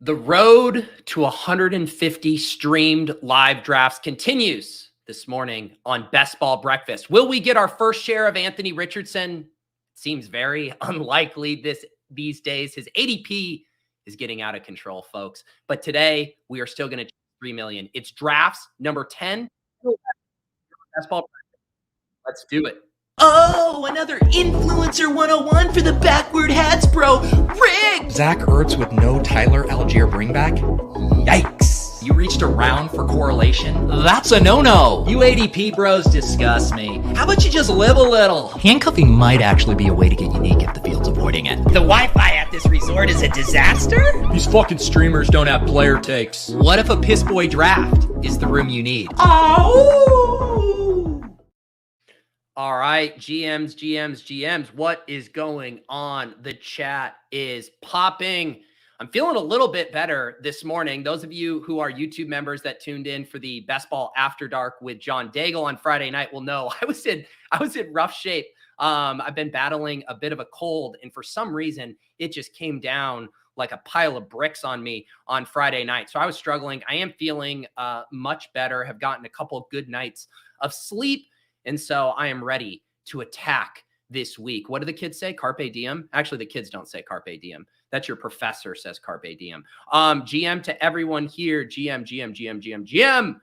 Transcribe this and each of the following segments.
The road to 150 streamed live drafts continues this morning on Best Ball Breakfast. Will we get our first share of Anthony Richardson? Seems very unlikely these days. His ADP is getting out of control, folks. But today, we are still going to 3 million. It's drafts number 10. Best Ball Breakfast. Let's do it. Oh, another Influencer 101 for the backward hats, bro. Rigged! Zach Ertz with no Tyler Algier bringback? Yikes. You reached around for correlation? That's a no-no. You ADP bros disgust me. How about you just live a little? Handcuffing might actually be a way to get unique if the field's avoiding it. The Wi-Fi at this resort is a disaster? These fucking streamers don't have player takes. What if a piss boy draft is the room you need? Oh! All right, GMs, what is going on? The chat is popping. I'm feeling a little bit better this morning. Those of you who are YouTube members that tuned in for the Best Ball After Dark with John Daigle on Friday night will know I was in rough shape. I've been battling a bit of a cold, and for some reason, it just came down like a pile of bricks on me on Friday night. So I was struggling. I am feeling much better, have gotten a couple good nights of sleep. And so I am ready to attack this week. What do the kids say? Carpe diem? Actually, the kids don't say carpe diem. That's your professor says carpe diem. GM to everyone here. GM.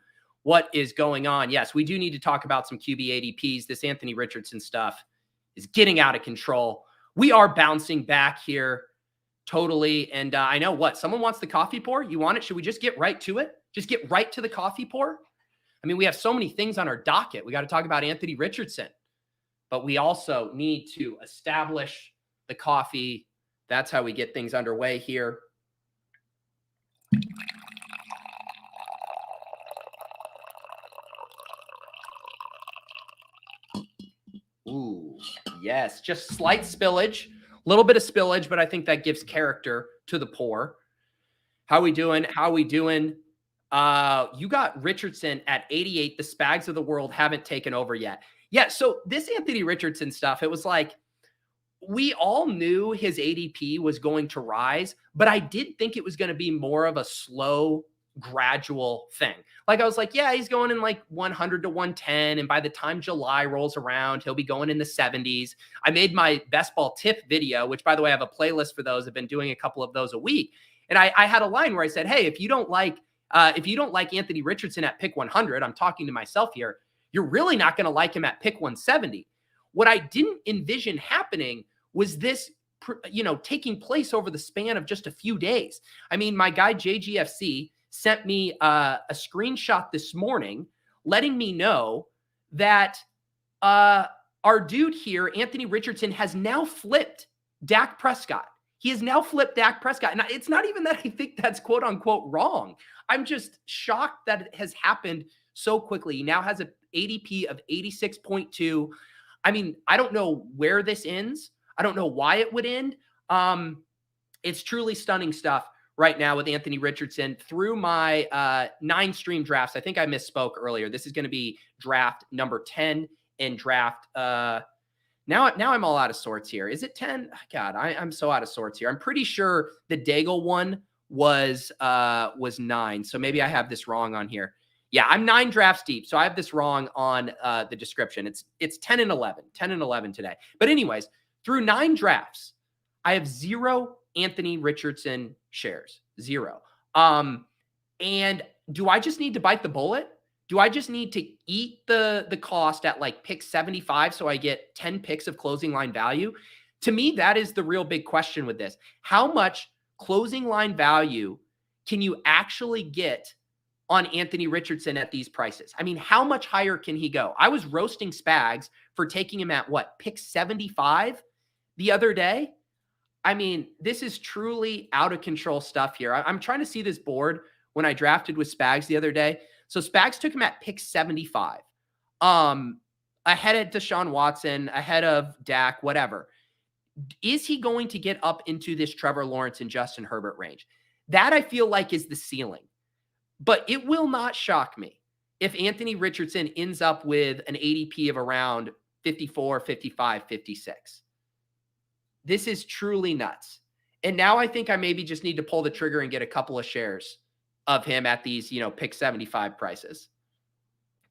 What is going on? Yes, we do need to talk about some QB ADPs. This Anthony Richardson stuff is getting out of control. We are bouncing back here totally. And I know what? Someone wants the coffee pour. You want it? Should we just get right to it? Just get right to the coffee pour? I mean, we have so many things on our docket. We got to talk about Anthony Richardson, but we also need to establish the coffee. That's how we get things underway here. Ooh, yes, just slight spillage, a little bit of spillage, but I think that gives character to the pour. How we doing? You got Richardson at 88. The Spags of the world haven't taken over yet. Yeah, so this Anthony Richardson stuff, it was like we all knew his ADP was going to rise, but I did think it was going to be more of a slow, gradual thing. Like I was like, yeah, he's going in like 100 to 110, and by the time July rolls around, he'll be going in the 70s. I made my best ball tip video, which by the way, I have a playlist for those. I've been doing a couple of those a week. And I had a line where I said, hey, if you don't like Anthony Richardson at pick 100, I'm talking to myself here, you're really not going to like him at pick 170. What I didn't envision happening was this, taking place over the span of just a few days. I mean, my guy JGFC sent me a screenshot this morning letting me know that our dude here, Anthony Richardson, has now flipped Dak Prescott. He has now flipped Dak Prescott. And it's not even that I think that's quote unquote wrong. I'm just shocked that it has happened so quickly. He now has an ADP of 86.2. I mean, I don't know where this ends. I don't know why it would end. It's truly stunning stuff right now with Anthony Richardson through my 9 stream drafts. I think I misspoke earlier. This is going to be draft number 10 and draft. Now I'm all out of sorts here. Is it 10? God, I'm so out of sorts here. I'm pretty sure the Daigle one was 9. So maybe I have this wrong on here. Yeah, I'm 9 drafts deep. So I have this wrong on the description. It's 10 and 11. 10 and 11 today. But anyways, through 9 drafts, I have 0 Anthony Richardson shares. 0. And do I just need to bite the bullet? Do I just need to eat the cost at like pick 75 so I get 10 picks of closing line value? To me, that is the real big question with this. How much closing line value can you actually get on Anthony Richardson at these prices? I mean, how much higher can he go? I was roasting Spags for taking him at pick 75 the other day. I mean, this is truly out of control stuff here. I'm trying to see this board when I drafted with Spags the other day. So Spags took him at pick 75, ahead of Deshaun Watson, ahead of Dak, whatever. Is he going to get up into this Trevor Lawrence and Justin Herbert range? That I feel like is the ceiling. But it will not shock me if Anthony Richardson ends up with an ADP of around 54, 55, 56. This is truly nuts. And now I think I maybe just need to pull the trigger and get a couple of shares of him at these, pick 75 prices.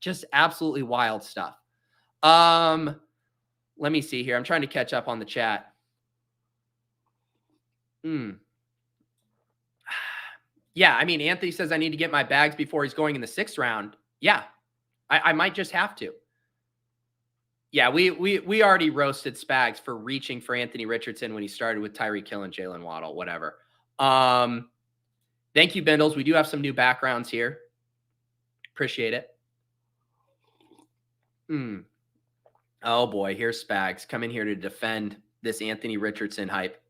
Just absolutely wild stuff. Let me see here. I'm trying to catch up on the chat. Yeah, I mean, Anthony says I need to get my bags before he's going in the 6th round. Yeah, I might just have to. Yeah, we already roasted Spags for reaching for Anthony Richardson when he started with Tyreek Hill and Jalen Waddle, whatever. Thank you, Bindles. We do have some new backgrounds here. Appreciate it. Oh, boy, here's Spags coming here to defend this Anthony Richardson hype.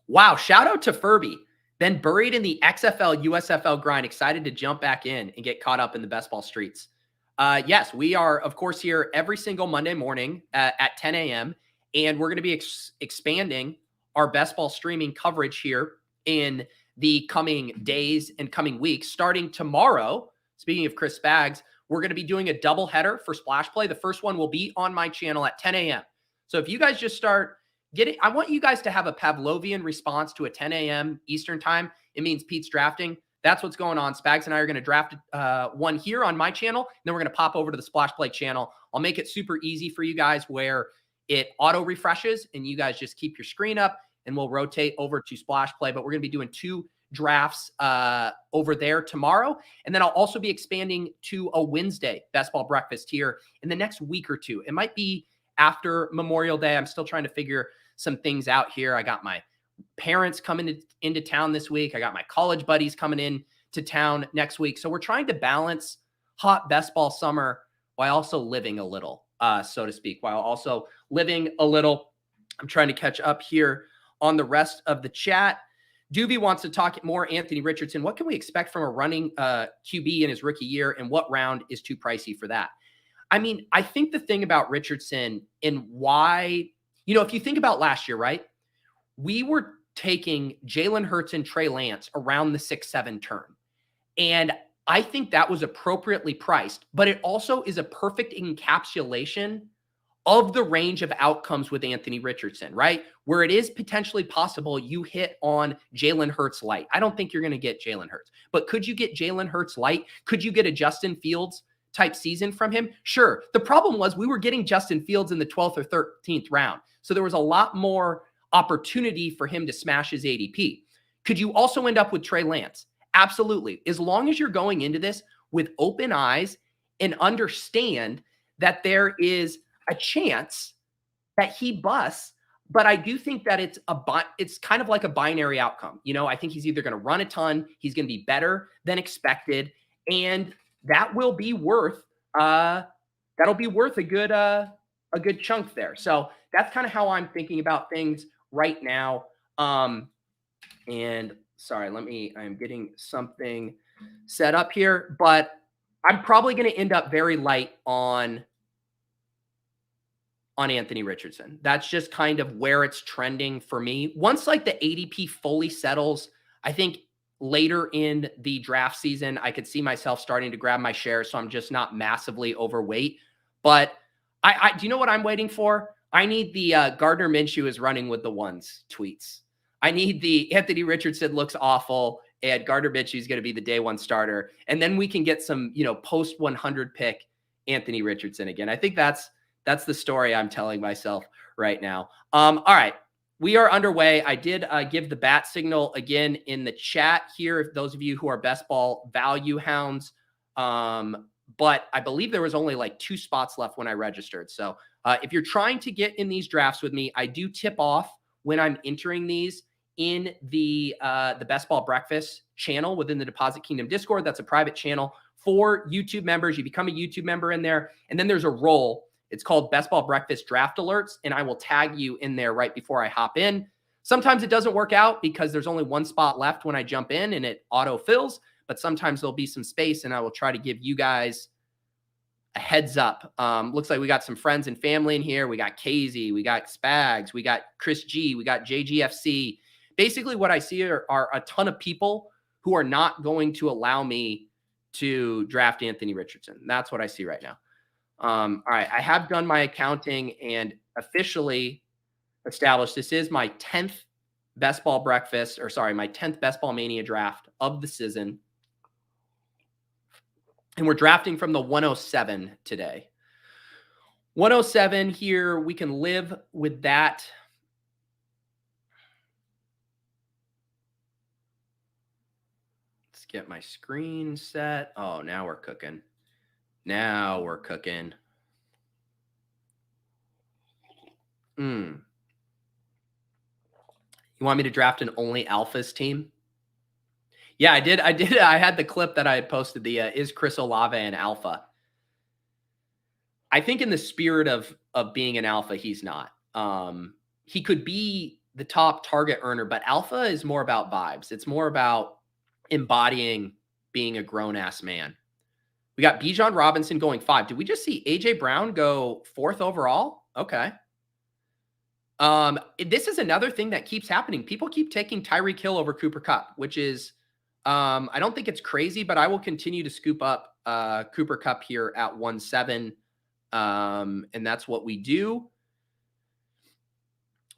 Wow, shout out to Furby. Been buried in the XFL, USFL grind, excited to jump back in and get caught up in the best ball streets. Yes, we are, of course, here every single Monday morning at 10 a.m., and we're going to be expanding our best ball streaming coverage here in the coming days and coming weeks. Starting tomorrow, speaking of Chris Spags, we're going to be doing a double header for Splash Play. The first one will be on my channel at 10 a.m. So if you guys just start getting, I want you guys to have a Pavlovian response to a 10 a.m. Eastern time. It means Pete's drafting. That's what's going on. Spags and I are going to draft one here on my channel, and then we're going to pop over to the Splash Play channel. I'll make it super easy for you guys where it auto refreshes, and you guys just keep your screen up, and we'll rotate over to Splash Play. But we're going to be doing 2 drafts over there tomorrow. And then I'll also be expanding to a Wednesday Best Ball Breakfast here in the next week or two. It might be after Memorial Day. I'm still trying to figure some things out here. I got my parents coming into town this week. I got my college buddies coming in to town next week. So we're trying to balance hot best ball summer while also living a little, so to speak, while also living a little. I'm trying to catch up here on the rest of the chat. Doobie wants to talk more Anthony Richardson. What can we expect from a running QB in his rookie year, and what round is too pricey for that? I mean, I think the thing about Richardson and why, if you think about last year, right? We were taking Jalen Hurts and Trey Lance around the 6-7 turn. And I think that was appropriately priced, but it also is a perfect encapsulation of the range of outcomes with Anthony Richardson, right? Where it is potentially possible you hit on Jalen Hurts light. I don't think you're going to get Jalen Hurts, but could you get Jalen Hurts light? Could you get a Justin Fields type season from him? Sure. The problem was we were getting Justin Fields in the 12th or 13th round. So there was a lot more opportunity for him to smash his ADP. Could you also end up with Trey Lance? Absolutely. As long as you're going into this with open eyes and understand that there is a chance that he busts, but I do think that it's kind of like a binary outcome. I think he's either going to run a ton, he's going to be better than expected, and that will be worth that'll be worth a good chunk there. So that's kind of how I'm thinking about things right now. And sorry, I'm getting something set up here, but I'm probably going to end up very light on Anthony Richardson. That's just kind of where it's trending for me. Once like the ADP fully settles, I think later in the draft season, I could see myself starting to grab my shares. So I'm just not massively overweight, but I do you know what I'm waiting for? I need the Gardner Minshew is running with the ones tweets. I need the Anthony Richardson looks awful and Gardner Minshew is going to be the day one starter. And then we can get some, post 100 pick Anthony Richardson again. I think that's the story I'm telling myself right now. All right. We are underway. I did give the bat signal again in the chat here. If those of you who are best ball value hounds, but I believe there was only like 2 spots left when I registered. So if you're trying to get in these drafts with me, I do tip off when I'm entering these in the Best Ball Breakfast channel within the Deposit Kingdom Discord. That's a private channel for YouTube members. You become a YouTube member in there, and then there's a role. It's called Best Ball Breakfast Draft Alerts, and I will tag you in there right before I hop in. Sometimes it doesn't work out because there's only 1 spot left when I jump in and it auto fills, but sometimes there'll be some space and I will try to give you guys a heads up. Looks like we got some friends and family in here. We got Casey, we got Spags, we got Chris G, we got JGFC. Basically what I see are a ton of people who are not going to allow me to draft Anthony Richardson. That's what I see right now. All right. I have done my accounting and officially established this is my 10th best ball breakfast, or sorry, my 10th Best Ball Mania draft of the season. And we're drafting from the 107 today. 107 here, we can live with that. Let's get my screen set. Oh, now we're cooking. Now we're cooking. You want me to draft an only alphas team? Yeah, I did. I had the clip that I had posted, the is Chris Olave an alpha? I think in the spirit of being an alpha, he's not. He could be the top target earner, but alpha is more about vibes. It's more about embodying being a grown-ass man. We got Bijan Robinson going 5. Did we just see A.J. Brown go 4th overall? Okay. This is another thing that keeps happening. People keep taking Tyreek Hill over Cooper Kupp, which is, I don't think it's crazy, but I will continue to scoop up Cooper Kupp here at 1-7. And that's what we do.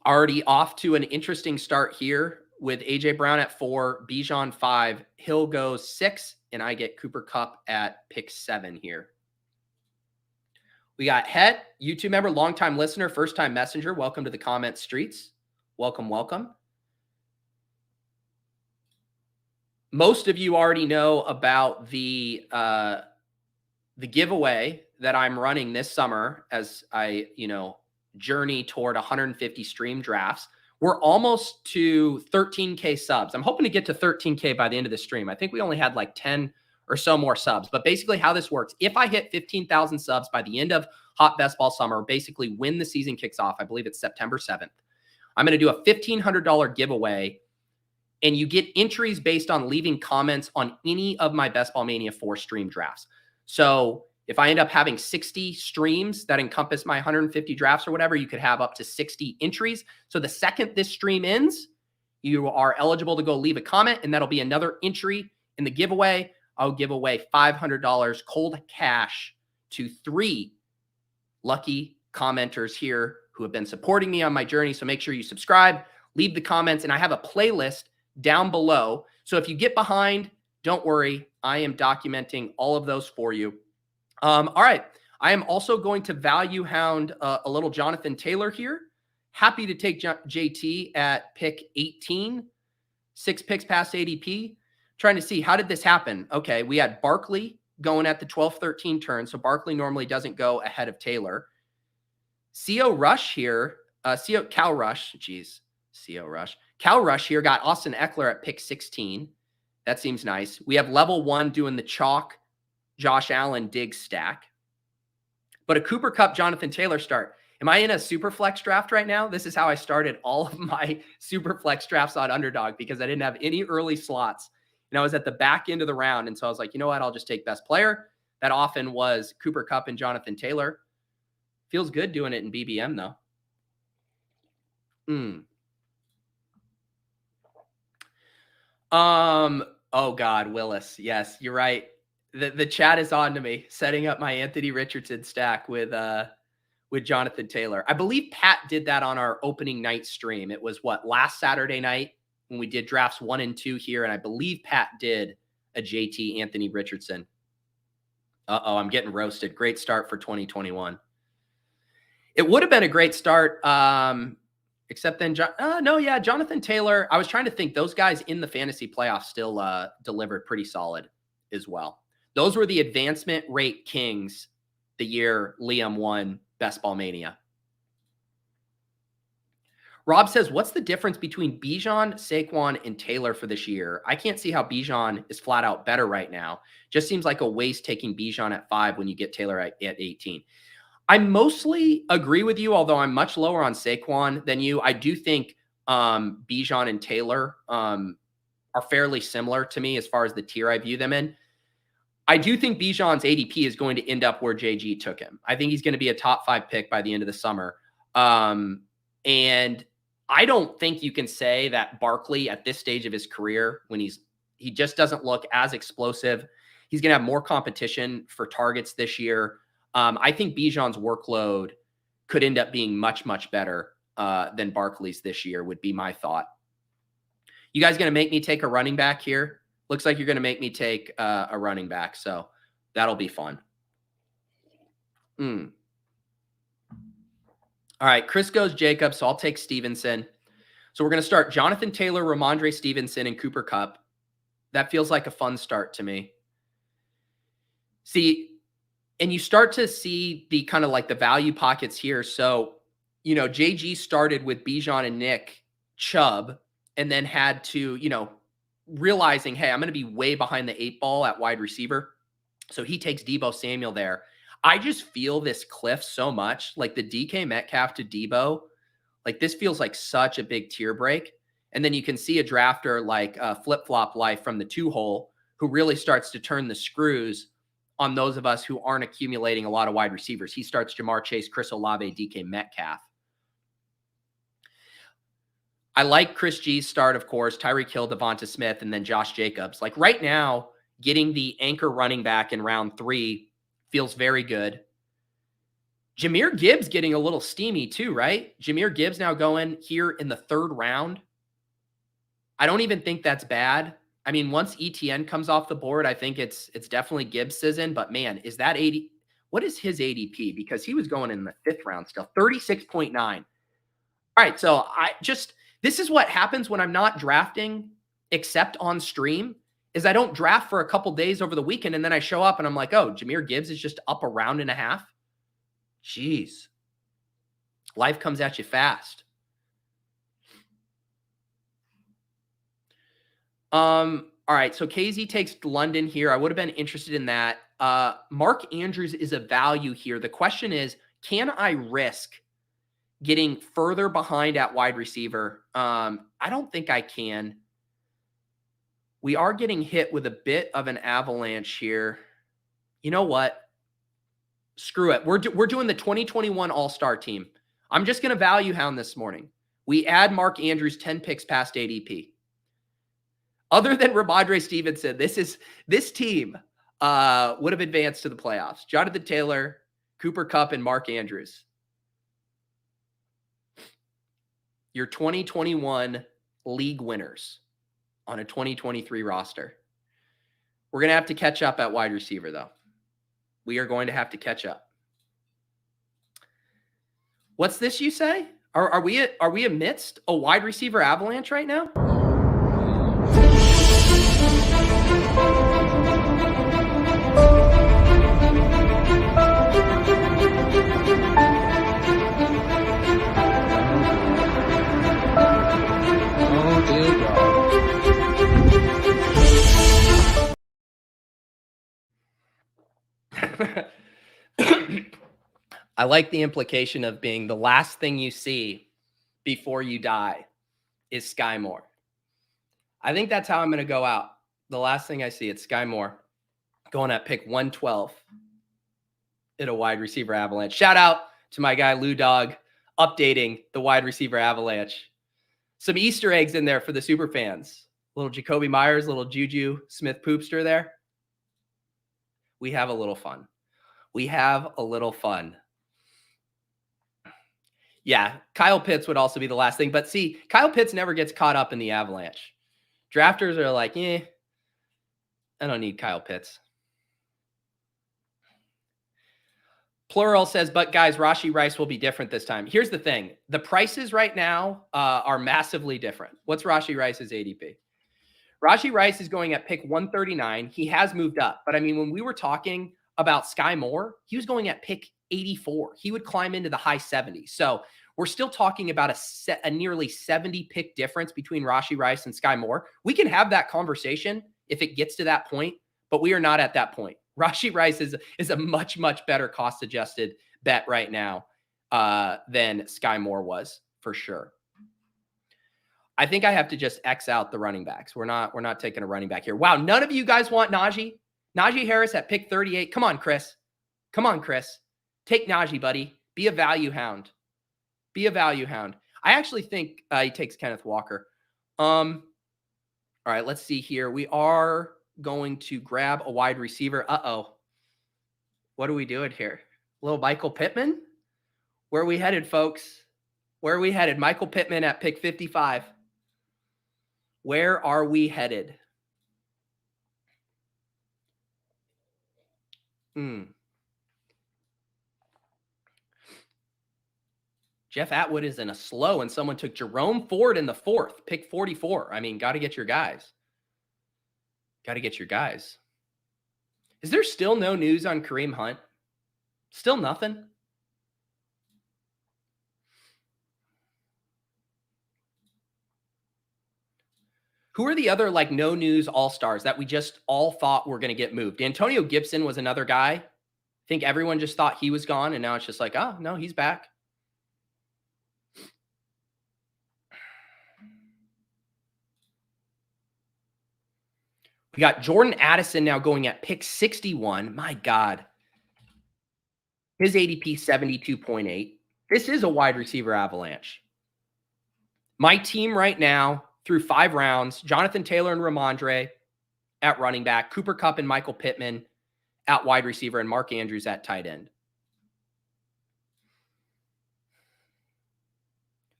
Already off to an interesting start here with AJ Brown at 4, Bijan 5, Hill goes 6, and I get Cooper Kupp at pick 7 here. We got Het, YouTube member, longtime listener, first-time messenger. Welcome to the comment streets. Welcome, welcome. Most of you already know about the giveaway that I'm running this summer as I, journey toward 150 stream drafts. We're almost to 13K subs. I'm hoping to get to 13K by the end of the stream. I think we only had like 10 or so more subs. But basically how this works, if I hit 15,000 subs by the end of Hot Best Ball Summer, basically when the season kicks off, I believe it's September 7th, I'm going to do a $1,500 giveaway. And you get entries based on leaving comments on any of my Best Ball Mania 4 stream drafts. So if I end up having 60 streams that encompass my 150 drafts or whatever, you could have up to 60 entries. So the second this stream ends, you are eligible to go leave a comment, and that'll be another entry in the giveaway. I'll give away $500 cold cash to 3 lucky commenters here who have been supporting me on my journey. So make sure you subscribe, leave the comments, and I have a playlist down below. So if you get behind, don't worry. I am documenting all of those for you. All right. I am also going to value hound a little Jonathan Taylor here. Happy to take JT at pick 18, 6 picks past ADP. Trying to see, how did this happen? Okay, we had Barkley going at the 12-13 turn, so Barkley normally doesn't go ahead of Taylor. Cal Rush here got Austin Eckler at pick 16. That seems nice. We have level 1 doing the chalk Josh Allen Diggs stack. But a Cooper Kupp Jonathan Taylor start. Am I in a super flex draft right now? This is how I started all of my super flex drafts on Underdog, because I didn't have any early slots. And I was at the back end of the round. And so I was like, you know what? I'll just take best player. That often was Cooper Kupp and Jonathan Taylor. Feels good doing it in BBM though. Oh God, Willis. Yes, you're right. The chat is on to me, setting up my Anthony Richardson stack with Jonathan Taylor. I believe Pat did that on our opening night stream. It was last Saturday night when we did drafts 1 and 2 here. And I believe Pat did a JT Anthony Richardson. I'm getting roasted. Great start for 2021. It would have been a great start. Except then, Jonathan Taylor. I was trying to think, those guys in the fantasy playoffs still delivered pretty solid as well. Those were the advancement rate kings the year Liam won Best Ball Mania. Rob says, what's the difference between Bijan, Saquon, and Taylor for this year? I can't see how Bijan is flat out better right now. Just seems like a waste taking Bijan at 5 when you get Taylor at 18. I mostly agree with you, although I'm much lower on Saquon than you. I do think Bijan and Taylor are fairly similar to me as far as the tier I view them in. I do think Bijan's ADP is going to end up where JG took him. I think he's going to be a top 5 pick by the end of the summer. And I don't think you can say that Barkley at this stage of his career, when he just doesn't look as explosive, he's going to have more competition for targets this year. I think Bijan's workload could end up being much, much better than Barkley's this year, would be my thought. You guys going to make me take a running back here? Looks like you're going to make me take a running back. So that'll be fun. All right. Chris goes Jacobs. So I'll take Stevenson. So we're going to start Jonathan Taylor, Ramondre Stevenson, and Cooper Kupp. That feels like a fun start to me. See, and you start to see the kind of like the value pockets here. So, JG started with Bijan and Nick Chubb and then had to, realizing, hey, I'm going to be way behind the 8 ball at wide receiver. So he takes Deebo Samuel there. I just feel this cliff so much, like the DK Metcalf to Deebo. Like this feels like such a big tier break. And then you can see a drafter like Flip-Flop Life from the 2-hole who really starts to turn the screws on those of us who aren't accumulating a lot of wide receivers. He starts Jamar Chase, Chris Olave, DK Metcalf. I like Chris G's start, of course, Tyreek Hill, Devonta Smith, and then Josh Jacobs. Like right now, getting the anchor running back in round 3 feels very good. Jahmyr Gibbs getting a little steamy too, right? Jahmyr Gibbs now going here in the 3rd round. I don't even think that's bad. I mean, once ETN comes off the board, I think it's definitely Gibbs season. But man, is that 80? What is his ADP? Because he was going in the 5th round still, 36.9. All right, so this is what happens when I'm not drafting except on stream, is I don't draft for a couple days over the weekend, and then I show up and I'm like, oh, Jahmyr Gibbs is just up a round and a half. Jeez, life comes at you fast. All right. So KZ takes London here. I would have been interested in that. Mark Andrews is a value here. The question is, can I risk getting further behind at wide receiver? I don't think I can. We are getting hit with a bit of an avalanche here. You know what? Screw it. We're doing the 2021 All-Star team. I'm just going to value hound this morning. We add Mark Andrews 10 picks past ADP. Other than Ramondre Stevenson, this team would have advanced to the playoffs. Jonathan Taylor, Cooper Kupp, and Mark Andrews. Your 2021 league winners on a 2023 roster. We're going to have to catch up at wide receiver, though. We are going to have to catch up. What's this you say? Are we amidst a wide receiver avalanche right now? I like the implication of being the last thing you see before you die is Sky Moore. I think that's how I'm going to go out. The last thing I see, it's Sky Moore going at pick 112 in a wide receiver avalanche. Shout out to my guy Lou Dog updating the wide receiver avalanche. Some Easter eggs in there for the super fans. Little Jacoby Myers, little Juju Smith-Poopster there. We have a little fun. We have a little fun. Yeah, Kyle Pitts would also be the last thing. But see, Kyle Pitts never gets caught up in the avalanche. Drafters are like, I don't need Kyle Pitts. Plural says, but guys, Rashee Rice will be different this time. Here's the thing. The prices right now are massively different. What's Rashee Rice's ADP? Rashee Rice is going at pick 139. He has moved up. But I mean, when we were talking about Sky Moore, he was going at pick 84. He would climb into the high 70s. So we're still talking about a nearly 70 pick difference between Rashee Rice and Sky Moore. We can have that conversation if it gets to that point, but we are not at that point. Rashee Rice is a much, much better cost-adjusted bet right now than Sky Moore was, for sure. I think I have to just X out the running backs. We're not taking a running back here. Wow, none of you guys want Najee? Najee Harris at pick 38. Come on, Chris. Come on, Chris. Take Najee, buddy. Be a value hound. Be a value hound. I actually think he takes Kenneth Walker. All right, let's see here. We are going to grab a wide receiver. Uh-oh. What are we doing here? Little Michael Pittman? Where are we headed, folks? Where are we headed? Michael Pittman at pick 55. Where are we headed? Jeff Atwood is in a slow, and someone took Jerome Ford in the 4th, pick 44. I mean, got to get your guys. Got to get your guys. Is there still no news on Kareem Hunt? Still nothing? Who are the other like no news all-stars that we just all thought were going to get moved? Antonio Gibson was another guy. I think everyone just thought he was gone, and now it's just like, oh, no, he's back. We got Jordan Addison now going at pick 61. My God. His ADP 72.8. This is a wide receiver avalanche. My team right now, through 5 rounds, Jonathan Taylor and Ramondre at running back, Cooper Kupp and Michael Pittman at wide receiver, and Mark Andrews at tight end.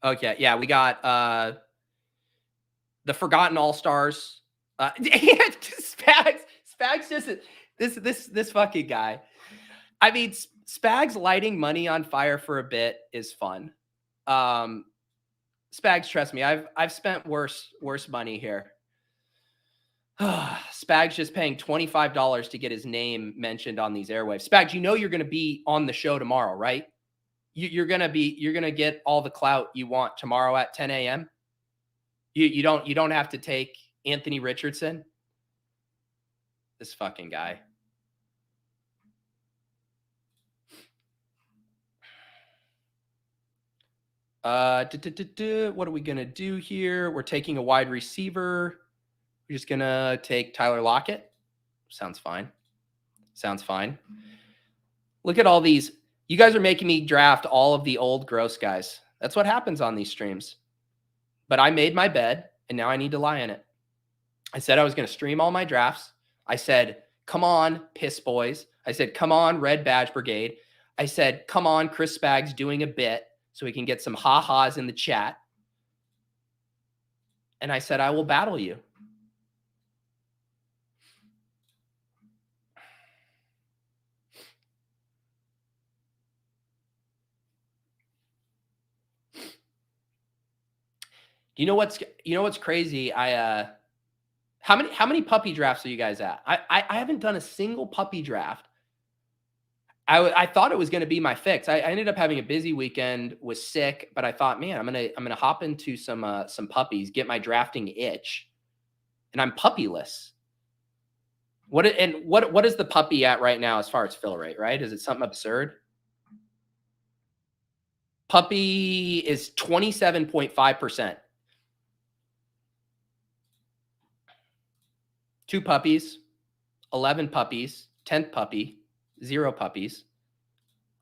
Okay, yeah, we got the forgotten all-stars. Spags just this fucking guy. I mean, Spags lighting money on fire for a bit is fun. Spags, trust me, I've spent worse money here. Spags just paying $25 to get his name mentioned on these airwaves. Spags, you know you're going to be on the show tomorrow, right? You're going to get all the clout you want tomorrow at 10 a.m. You don't have to take Anthony Richardson. This fucking guy. What are we going to do here? We're taking a wide receiver. We're just going to take Tyler Lockett. Sounds fine. Sounds fine. Look at all these. You guys are making me draft all of the old gross guys. That's what happens on these streams. But I made my bed, and now I need to lie in it. I said I was going to stream all my drafts. I said, come on, piss boys. I said, come on, Red Badge Brigade. I said, come on, Chris Spags doing a bit so we can get some ha-has in the chat. And I said, I will battle you. You know what's crazy? How many puppy drafts are you guys at? I haven't done a single puppy draft. I thought it was going to be my fix. I ended up having a busy weekend, was sick, but I thought, man, I'm gonna hop into some puppies, get my drafting itch, and I'm puppyless. What is the puppy at right now as far as fill rate? Right? Is it something absurd? Puppy is 27.5%. 2 puppies, 11 puppies, 10th puppy, 0 puppies.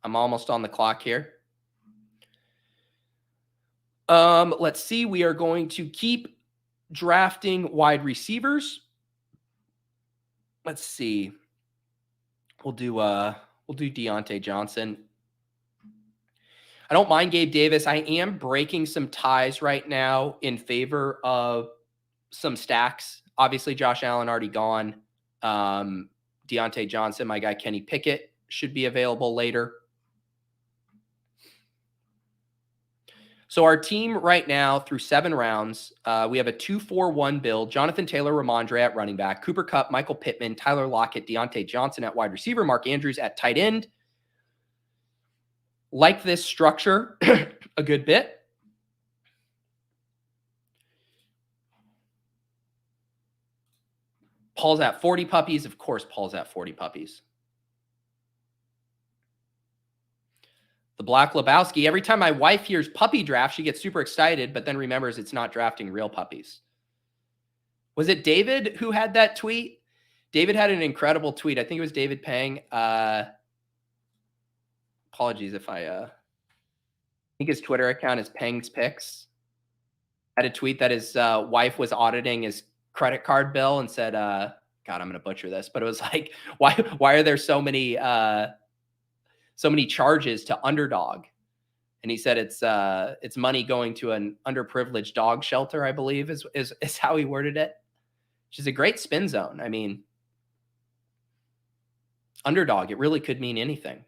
I'm almost on the clock here. Let's see. We are going to keep drafting wide receivers. Let's see. We'll do Deontay Johnson. I don't mind Gabe Davis. I am breaking some ties right now in favor of some stacks. Obviously, Josh Allen already gone. Deontay Johnson, my guy Kenny Pickett, should be available later. So our team right now through 7 rounds, we have a 2-4-1 build. Jonathan Taylor, Ramondre at running back, Cooper Kupp, Michael Pittman, Tyler Lockett, Deontay Johnson at wide receiver, Mark Andrews at tight end. Like this structure a good bit. Paul's at 40 puppies. Of course, Paul's at 40 puppies. The Black Lebowski. Every time my wife hears puppy draft, she gets super excited, but then remembers it's not drafting real puppies. Was it David who had that tweet? David had an incredible tweet. I think it was David Pang. Apologies if I think his Twitter account is Pang's Picks. Had a tweet that his wife was auditing his credit card bill and said, God, I'm going to butcher this, but it was like, why are there so many charges to Underdog? And he said it's money going to an underprivileged dog shelter, I believe is how he worded it. Which is a great spin zone. I mean, underdog, it really could mean anything.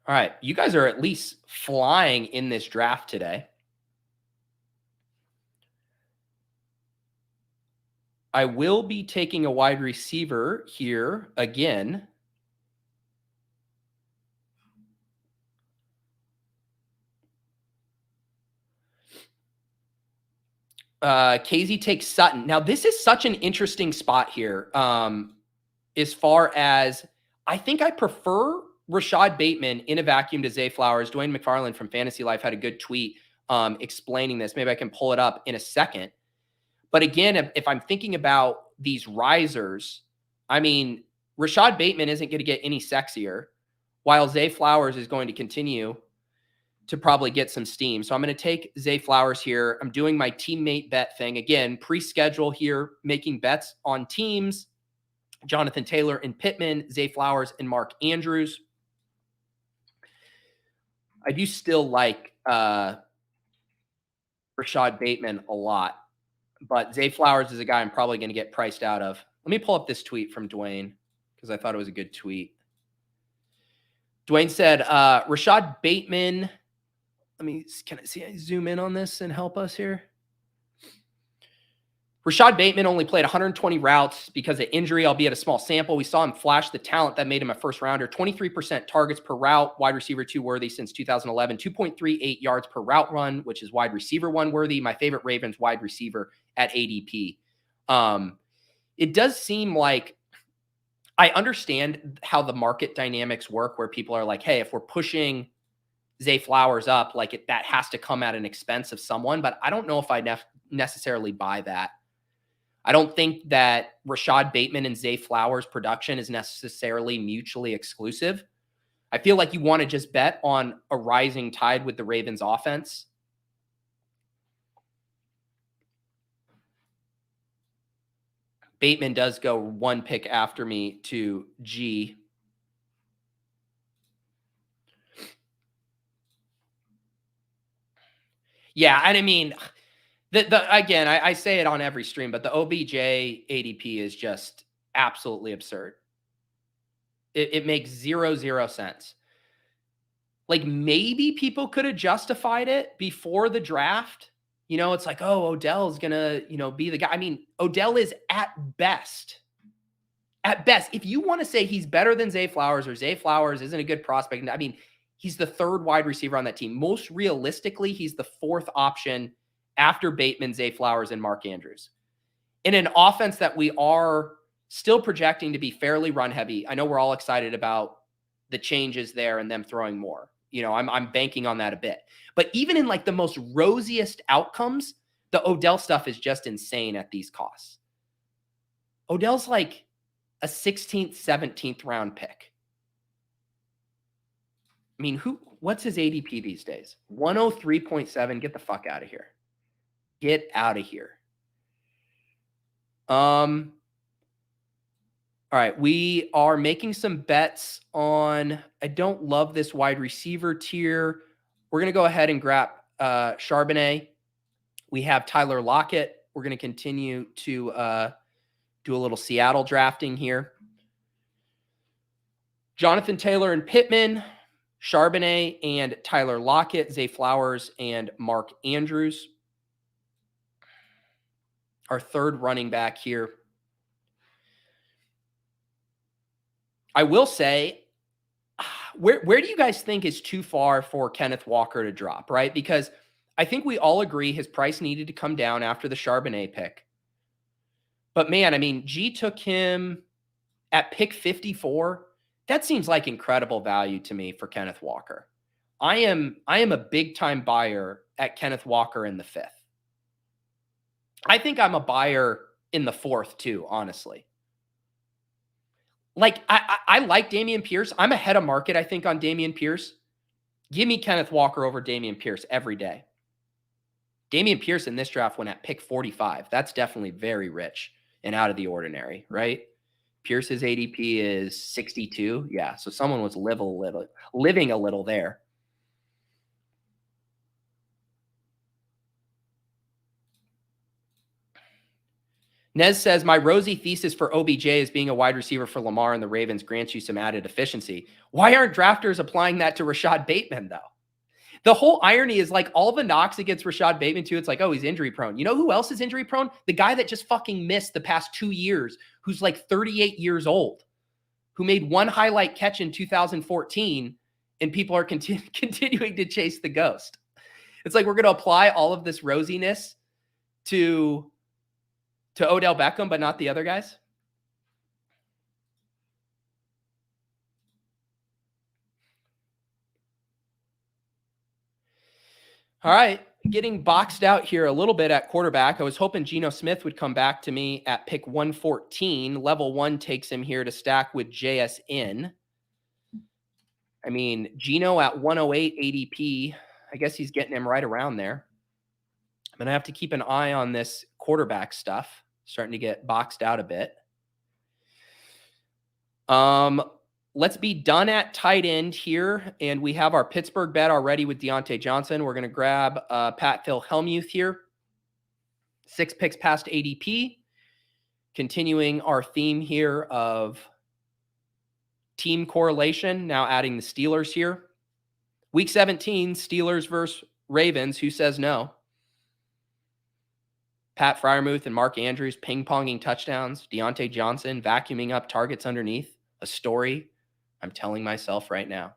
All right, you guys are at least flying in this draft today. I will be taking a wide receiver here again. KZ takes Sutton. Now, this is such an interesting spot here. As far as I think I prefer Rashod Bateman in a vacuum to Zay Flowers. Dwayne McFarland from Fantasy Life had a good tweet explaining this. Maybe I can pull it up in a second. But again, if I'm thinking about these risers, I mean, Rashod Bateman isn't going to get any sexier, while Zay Flowers is going to continue to probably get some steam. So I'm going to take Zay Flowers here. I'm doing my teammate bet thing. Again, pre-schedule here, making bets on teams. Jonathan Taylor and Pittman, Zay Flowers and Mark Andrews. I do still like Rashod Bateman a lot. But Zay Flowers is a guy I'm probably going to get priced out of. Let me pull up this tweet from Dwayne because I thought it was a good tweet. Dwayne said, Rashod Bateman. Can I zoom in on this and help us here? Rashod Bateman only played 120 routes because of injury, albeit a small sample. We saw him flash the talent that made him a first rounder. 23% targets per route, wide receiver 2 worthy since 2011. 2.38 yards per route run, which is wide receiver 1 worthy. My favorite Ravens wide receiver at ADP. It does seem like I understand how the market dynamics work, where people are like, hey, if we're pushing Zay Flowers up, like that has to come at an expense of someone. But I don't know if I necessarily buy that. I don't think that Rashod Bateman and Zay Flowers production is necessarily mutually exclusive. I feel like you want to just bet on a rising tide with the Ravens offense. Bateman does go 1 pick after me to G. Yeah, and I mean, again, I say it on every stream, but the OBJ ADP is just absolutely absurd. It makes zero sense. Like, maybe people could have justified it before the draft. You know, it's like, oh, Odell's going to, be the guy. I mean, Odell is at best. If you want to say he's better than Zay Flowers or Zay Flowers isn't a good prospect, I mean, he's the 3rd wide receiver on that team. Most realistically, he's the 4th option after Bateman, Zay Flowers, and Mark Andrews. In an offense that we are still projecting to be fairly run heavy. I know we're all excited about the changes there and them throwing more. I'm banking on that a bit. But even in like the most rosiest outcomes, the Odell stuff is just insane at these costs. Odell's like a 16th, 17th round pick. I mean, what's his ADP these days? 103.7. Get the fuck out of here. Get out of here. All right, we are making some bets on, I don't love this wide receiver tier. We're going to go ahead and grab Charbonnet. We have Tyler Lockett. We're going to continue to do a little Seattle drafting here. Jonathan Taylor and Pittman, Charbonnet and Tyler Lockett, Zay Flowers and Mark Andrews. Our 3rd running back here. I will say, where do you guys think is too far for Kenneth Walker to drop, right? Because I think we all agree his price needed to come down after the Charbonnet pick. But man, I mean, G took him at pick 54. That seems like incredible value to me for Kenneth Walker. I am a big time buyer at Kenneth Walker in the 5th. I think I'm a buyer in the 4th too, honestly. Like, I like Dameon Pierce. I'm ahead of market, I think, on Dameon Pierce. Give me Kenneth Walker over Dameon Pierce every day. Dameon Pierce in this draft went at pick 45. That's definitely very rich and out of the ordinary, right? Pierce's ADP is 62. Yeah, so someone was living a little there. Nez says, my rosy thesis for OBJ as being a wide receiver for Lamar and the Ravens grants you some added efficiency. Why aren't drafters applying that to Rashod Bateman, though? The whole irony is like all the knocks against Rashod Bateman, too. It's like, oh, he's injury prone. You know who else is injury prone? The guy that just fucking missed the past 2 years, who's like 38 years old, who made one highlight catch in 2014, and people are continuing to chase the ghost. It's like we're going to apply all of this rosiness to Odell Beckham, but not the other guys. All right, getting boxed out here a little bit at quarterback. I was hoping Geno Smith would come back to me at pick 114. Level 1 takes him here to stack with JSN. I mean, Geno at 108 ADP. I guess he's getting him right around there. I'm going to have to keep an eye on this quarterback stuff. Starting to get boxed out a bit. Let's be done at tight end here. And we have our Pittsburgh bet already with Deontay Johnson. We're going to grab Pat Phil Hellmuth here. 6 picks past ADP. Continuing our theme here of team correlation. Now adding the Steelers here. Week 17, Steelers versus Ravens. Who says no? Pat Freiermuth and Mark Andrews ping-ponging touchdowns. Deontay Johnson vacuuming up targets underneath. A story I'm telling myself right now.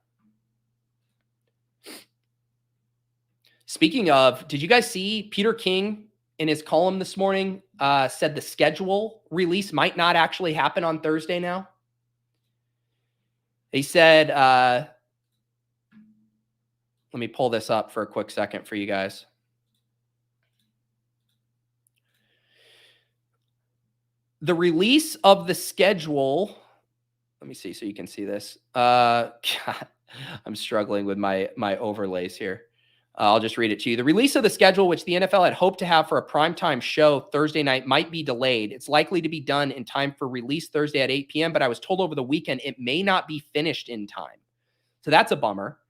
Speaking of, did you guys see Peter King in his column this morning said the schedule release might not actually happen on Thursday now? He said, let me pull this up for a quick second for you guys. The release of the schedule, let me see so you can see this. God, I'm struggling with my overlays here. I'll just read it to you. The release of the schedule, which the NFL had hoped to have for a primetime show Thursday night, might be delayed. It's likely to be done in time for release Thursday at 8 p.m., but I was told over the weekend it may not be finished in time. So that's a bummer.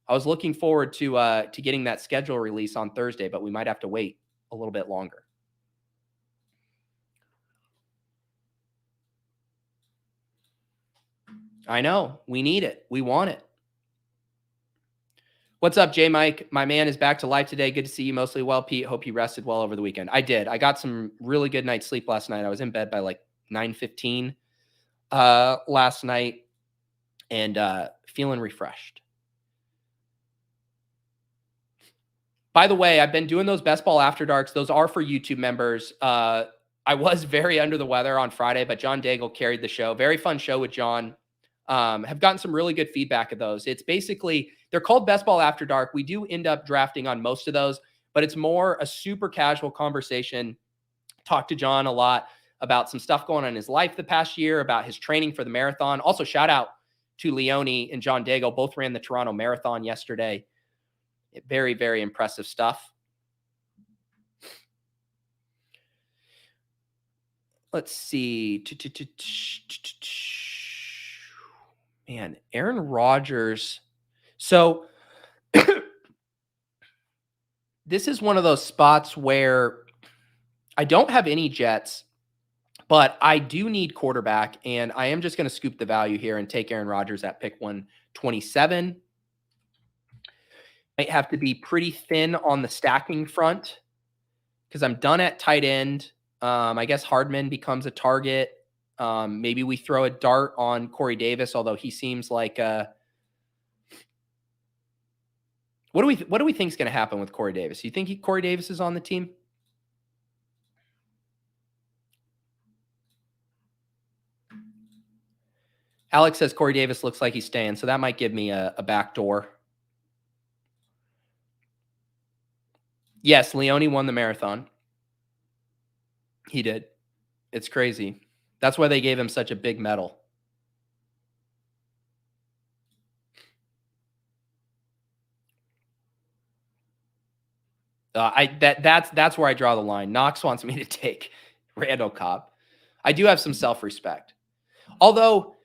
I was looking forward to getting that schedule release on Thursday, but we might have to wait a little bit longer. I know. We need it. We want it. What's up, J Mike? My man is back to life today. Good to see you. Mostly well, Pete. Hope you rested well over the weekend. I did. I got some really good night's sleep last night. I was in bed by like 9:15 last night and feeling refreshed. By the way, I've been doing those Best Ball After Darks. Those are for YouTube members. I was very under the weather on Friday, but John Daigle carried the show. Very fun show with John. Have gotten some really good feedback of those. It's basically, they're called Best Ball After Dark. We do end up drafting on most of those, but it's more a super casual conversation. Talk to John a lot about some stuff going on in his life the past year, about his training for the marathon. Also, shout out to Leone and John Daigle. Both ran the Toronto Marathon yesterday. Very, very impressive stuff. Let's see. Man, Aaron Rodgers. So this is one of those spots where I don't have any Jets, but I do need quarterback, and I am just going to scoop the value here and take Aaron Rodgers at pick 127. Might have to be pretty thin on the stacking front because I'm done at tight end. I guess Hardman becomes a target. Maybe we throw a dart on Corey Davis, although he seems like what do we think is going to happen with Corey Davis? You think Corey Davis is on the team? Alex says Corey Davis looks like he's staying, so that might give me a back door. Yes, Leone won the marathon. He did. It's crazy. That's why they gave him such a big medal. That's where I draw the line. Knox wants me to take Randall Cobb. I do have some self-respect. Although,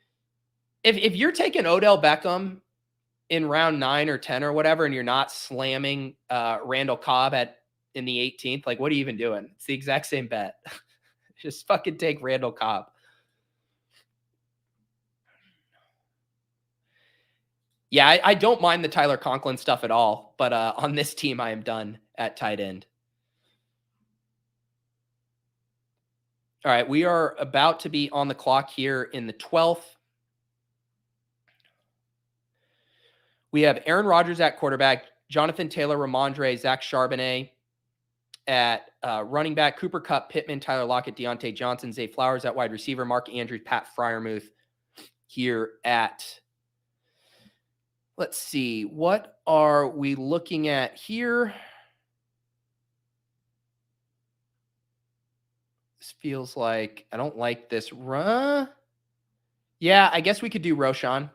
if you're taking Odell Beckham in round 9 or 10 or whatever, and you're not slamming Randall Cobb in the 18th, like, what are you even doing? It's the exact same bet. Just fucking take Randall Cobb. Yeah, I don't mind the Tyler Conklin stuff at all, but on this team, I am done at tight end. All right, we are about to be on the clock here in the 12th. We have Aaron Rodgers at quarterback, Jonathan Taylor, Ramondre, Zach Charbonnet at running back, Cooper Kupp, Pittman, Tyler Lockett, Deontay Johnson, Zay Flowers at wide receiver, Mark Andrews, Pat Freiermuth here at, let's see, what are we looking at here? This feels like, I don't like this run. Yeah, I guess we could do Roshan.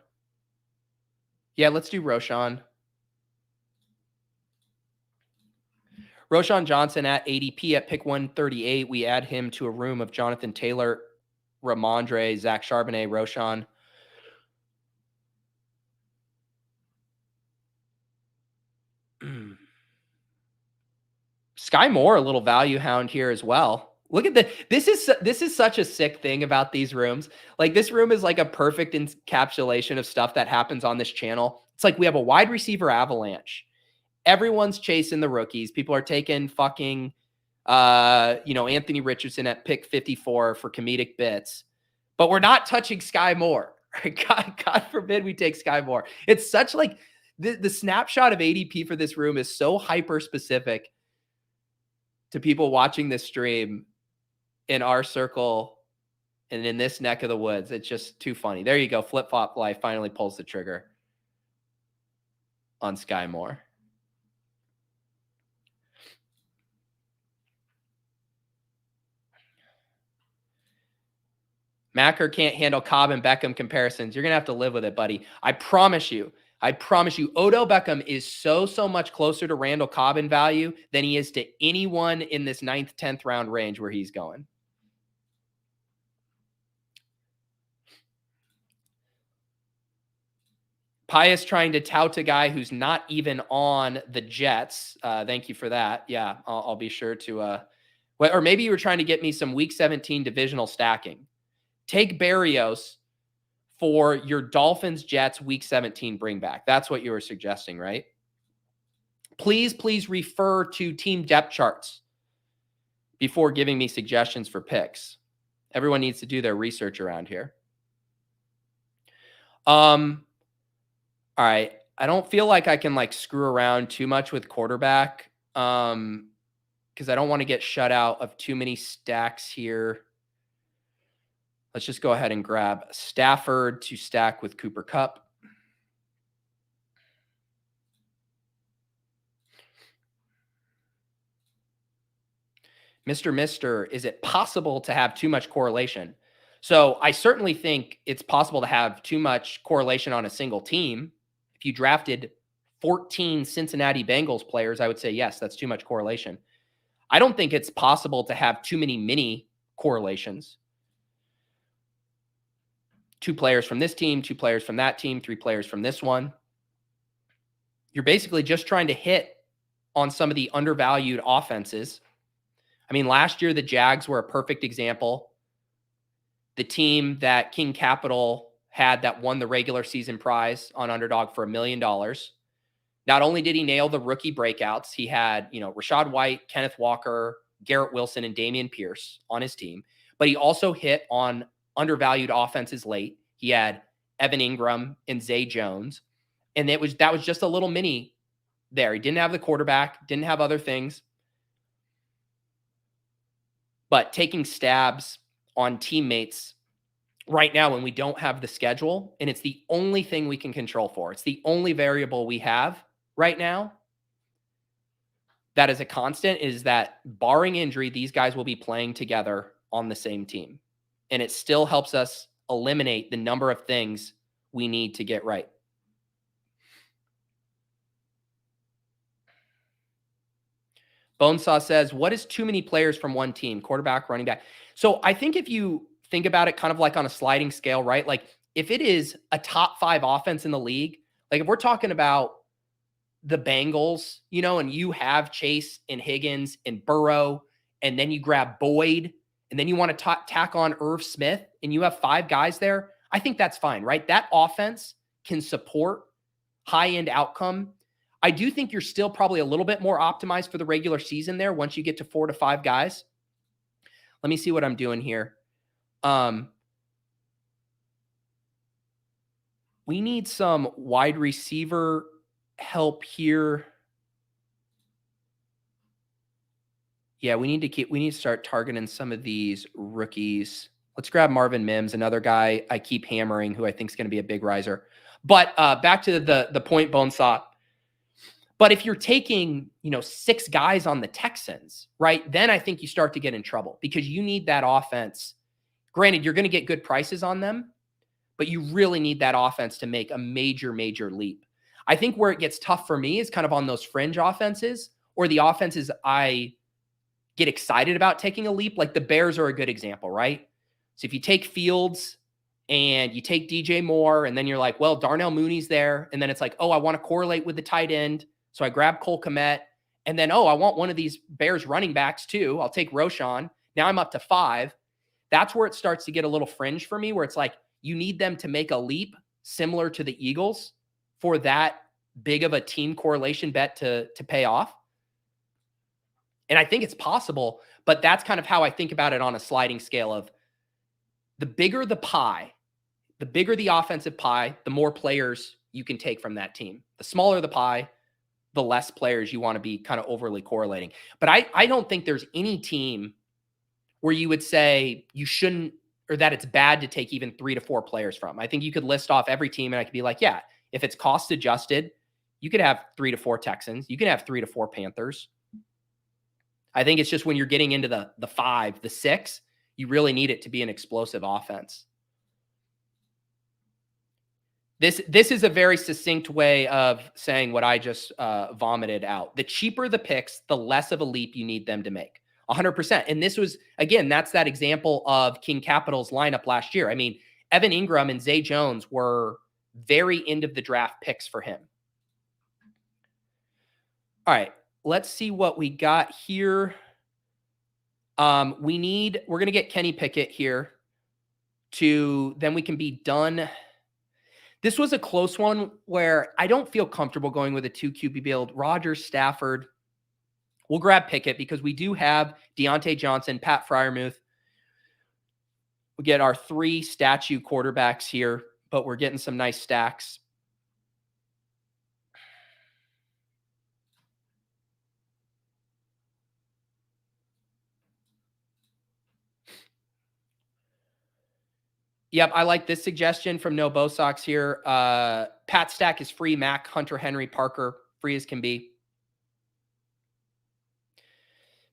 Yeah, let's do Roshan. Roshan Johnson at ADP at pick 138. We add him to a room of Jonathan Taylor, Ramondre, Zach Charbonnet, Roshan. Sky Moore, a little value hound here as well. Look at this is such a sick thing about these rooms. Like, this room is like a perfect encapsulation of stuff that happens on this channel. It's like we have a wide receiver avalanche. Everyone's chasing the rookies. People are taking fucking Anthony Richardson at pick 54 for comedic bits. But we're not touching Sky Moore. God forbid we take Sky Moore. It's such like the snapshot of ADP for this room is so hyper specific to people watching this stream in our circle and in this neck of the woods. It's just too funny. There you go. Flip Flop Life finally pulls the trigger on Sky Moore. Macker can't handle Cobb and Beckham comparisons. You're going to have to live with it, buddy. I promise you, Odell Beckham is so much closer to Randall Cobb in value than he is to anyone in this 9th, 10th round range where he's going. Pius trying to tout a guy who's not even on the Jets. Thank you for that. Yeah, I'll be sure to. Or maybe you were trying to get me some Week 17 divisional stacking. Take Berrios for your Dolphins Jets Week 17 bring back. That's what you were suggesting, right? Please refer to team depth charts before giving me suggestions for picks. Everyone needs to do their research around here. All right. I don't feel like I can screw around too much with quarterback because I don't want to get shut out of too many stacks here. Let's just go ahead and grab Stafford to stack with Cooper Kupp. Mr. Is it possible to have too much correlation? So I certainly think it's possible to have too much correlation on a single team. If you drafted 14 Cincinnati Bengals players, I would say, yes, that's too much correlation. I don't think it's possible to have too many mini correlations. 2 players from this team, 2 players from that team, 3 players from this one. You're basically just trying to hit on some of the undervalued offenses. I mean, last year, the Jags were a perfect example. The team that King Capital had that won the regular season prize on Underdog for $1 million. Not only did he nail the rookie breakouts, he had, Rachaad White, Kenneth Walker, Garrett Wilson, and Dameon Pierce on his team, but he also hit on undervalued offenses late. He had Evan Ingram and Zay Jones. And that was just a little mini there. He didn't have the quarterback, didn't have other things. But taking stabs on teammates right now when we don't have the schedule, and it's the only thing we can control for. It's the only variable we have right now that is a constant, is that barring injury, these guys will be playing together on the same team. And it still helps us eliminate the number of things we need to get right. Bonesaw says, what is too many players from one team? Quarterback, running back. So I think if you think about it kind of like on a sliding scale, right? Like if it is a top 5 offense in the league, like if we're talking about the Bengals, and you have Chase and Higgins and Burrow, and then you grab Boyd, and then you want to tack on Irv Smith, and you have 5 guys there, I think that's fine, right? That offense can support high-end outcome. I do think you're still probably a little bit more optimized for the regular season there once you get to 4 to 5 guys. Let me see what I'm doing here. We need some wide receiver help here. Yeah, we need to start targeting some of these rookies. Let's grab Marvin Mims, another guy I keep hammering who I think is going to be a big riser. But back to the point, Bonesaw. But if you're taking, 6 guys on the Texans, right, then I think you start to get in trouble because you need that offense. Granted, you're going to get good prices on them, but you really need that offense to make a major, major leap. I think where it gets tough for me is kind of on those fringe offenses or the offenses I get excited about taking a leap. Like the Bears are a good example, right? So if you take Fields and you take DJ Moore and then you're like, well, Darnell Mooney's there. And then it's like, oh, I want to correlate with the tight end. So I grab Cole Kmet, and then, I want one of these Bears running backs too. I'll take Roshan. Now I'm up to 5. That's where it starts to get a little fringe for me, where it's like you need them to make a leap similar to the Eagles for that big of a team correlation bet to pay off. And I think it's possible, but that's kind of how I think about it on a sliding scale of the bigger the pie, the bigger the offensive pie, the more players you can take from that team. The smaller the pie, the less players you want to be kind of overly correlating. But I don't think there's any team where you would say you shouldn't, or that it's bad to take even 3 to 4 players from. I think you could list off every team and I could be like, yeah, if it's cost adjusted, you could have 3 to 4 Texans. You can have 3 to 4 Panthers. I think it's just when you're getting into the 5, the 6, you really need it to be an explosive offense. This is a very succinct way of saying what I just vomited out. The cheaper the picks, the less of a leap you need them to make. 100%. And this was, again, that's that example of King Capital's lineup last year. I mean, Evan Ingram and Zay Jones were very end of the draft picks for him. All right, let's see what we got here. We're going to get Kenny Pickett here then we can be done. This was a close one where I don't feel comfortable going with a 2 QB build. Rodgers, Stafford. We'll grab Pickett because we do have Deontay Johnson, Pat Freiermuth. We'll get our 3 statue quarterbacks here, but we're getting some nice stacks. Yep, I like this suggestion from No Bo Sox here. Pat stack is free. Mac, Hunter, Henry, Parker, free as can be.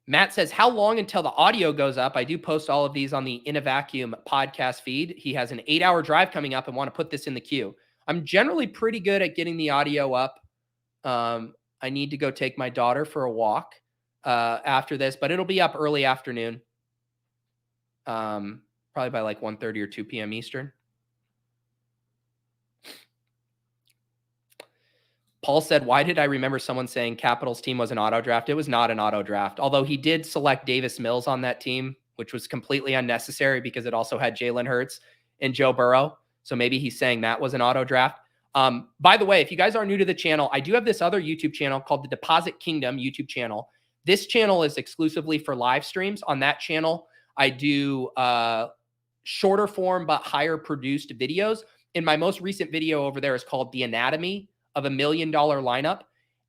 Matt says, how long until the audio goes up? I do post all of these on the In a Vacuum podcast feed. He has an 8-hour drive coming up and want to put this in the queue. I'm generally pretty good at getting the audio up. I need to go take my daughter for a walk after this, but it'll be up early afternoon. Probably by like 1:30 or 2 p.m. Eastern. Paul said, why did I remember someone saying Capitals team was an auto draft? It was not an auto draft, although he did select Davis Mills on that team, which was completely unnecessary because it also had Jalen Hurts and Joe Burrow. So maybe he's saying that was an auto draft. By the way, if you guys are new to the channel, I do have this other YouTube channel called the Deposit Kingdom YouTube channel. This channel is exclusively for live streams. On that channel, I do shorter form but higher produced videos. And my most recent video over there is called The Anatomy of a $1 Million Lineup.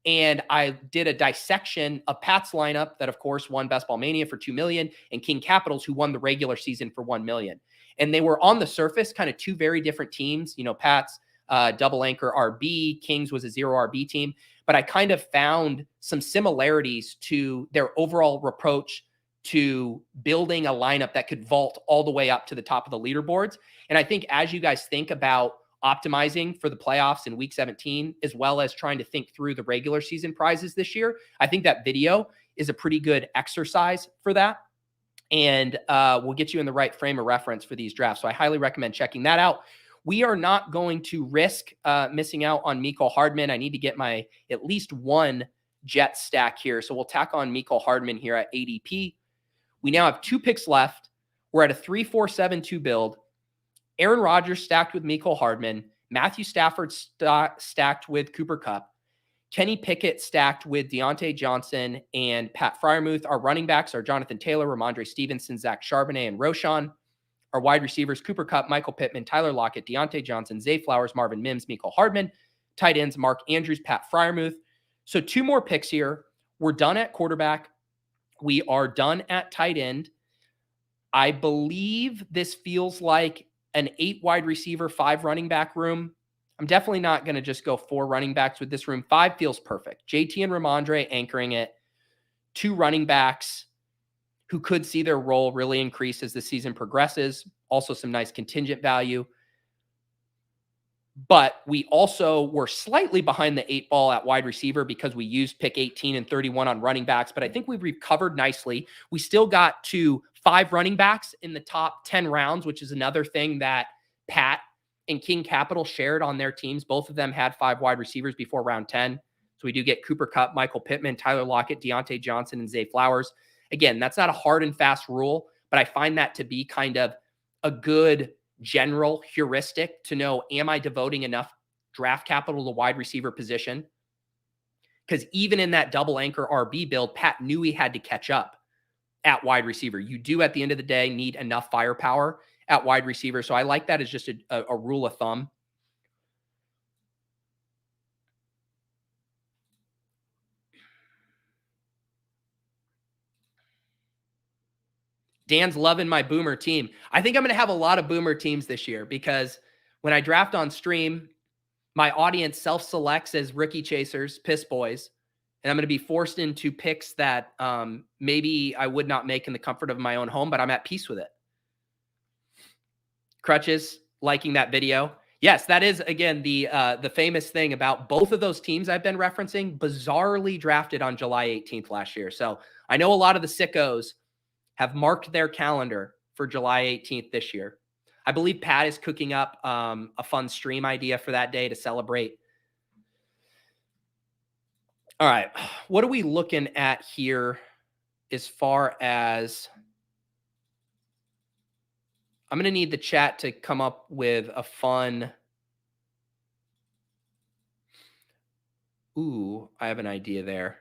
And I did a dissection of Pat's lineup that, of course, won Best Ball Mania for $2 million and King Capitals, who won the regular season for $1 million. And they were on the surface kind of 2 very different teams. You know, Pat's double anchor RB, Kings was a 0 RB team. But I kind of found some similarities to their overall approach to building a lineup that could vault all the way up to the top of the leaderboards. And I think as you guys think about optimizing for the playoffs in week 17, as well as trying to think through the regular season prizes this year, I think that video is a pretty good exercise for that. and we'll get you in the right frame of reference for these drafts. So I highly recommend checking that out. We are not going to risk missing out on Mecole Hardman. I need to get my at least one Jet stack here. So we'll tack on Mecole Hardman here at ADP. We now have 2 picks left. We're at a 3-4-7-2 build. Aaron Rodgers stacked with Mecole Hardman. Matthew Stafford stacked with Cooper Kupp. Kenny Pickett stacked with Deontay Johnson and Pat Freiermuth. Our running backs are Jonathan Taylor, Ramondre Stevenson, Zach Charbonnet, and Roschon. Our wide receivers, Cooper Kupp, Michael Pittman, Tyler Lockett, Deontay Johnson, Zay Flowers, Marvin Mims, Mecole Hardman. Tight ends, Mark Andrews, Pat Freiermuth. So 2 more picks here. We're done at quarterback. We are done at tight end. I believe this feels like an 8 wide receiver, 5 running back room. I'm definitely not going to just go 4 running backs with this room. 5 feels perfect. JT and Ramondre anchoring it. 2 running backs who could see their role really increase as the season progresses. Also some nice contingent value. But we also were slightly behind the 8 ball at wide receiver because we used pick 18 and 31 on running backs. But I think we've recovered nicely. We still got to 5 running backs in the top 10 rounds, which is another thing that Pat and King Capital shared on their teams. Both of them had 5 wide receivers before round 10. So we do get Cooper Kupp, Michael Pittman, Tyler Lockett, Deontay Johnson, and Zay Flowers. Again, that's not a hard and fast rule, but I find that to be kind of a good general heuristic to know, am I devoting enough draft capital to the wide receiver position? Because even in that double anchor RB build, Pat knew he had to catch up at wide receiver. You do, at the end of the day, need enough firepower at wide receiver. So I like that as just a rule of thumb. Dan's loving my boomer team. I think I'm going to have a lot of boomer teams this year because when I draft on stream, my audience self-selects as rookie chasers, piss boys, and I'm going to be forced into picks that maybe I would not make in the comfort of my own home, but I'm at peace with it. Crutches, liking that video. Yes, that is, again, the famous thing about both of those teams I've been referencing, bizarrely drafted on July 18th last year. So I know a lot of the sickos have marked their calendar for July 18th this year. I believe Pat is cooking up a fun stream idea for that day to celebrate. All right. What are we looking at here as far as... I'm going to need the chat to come up with a fun... Ooh, I have an idea there.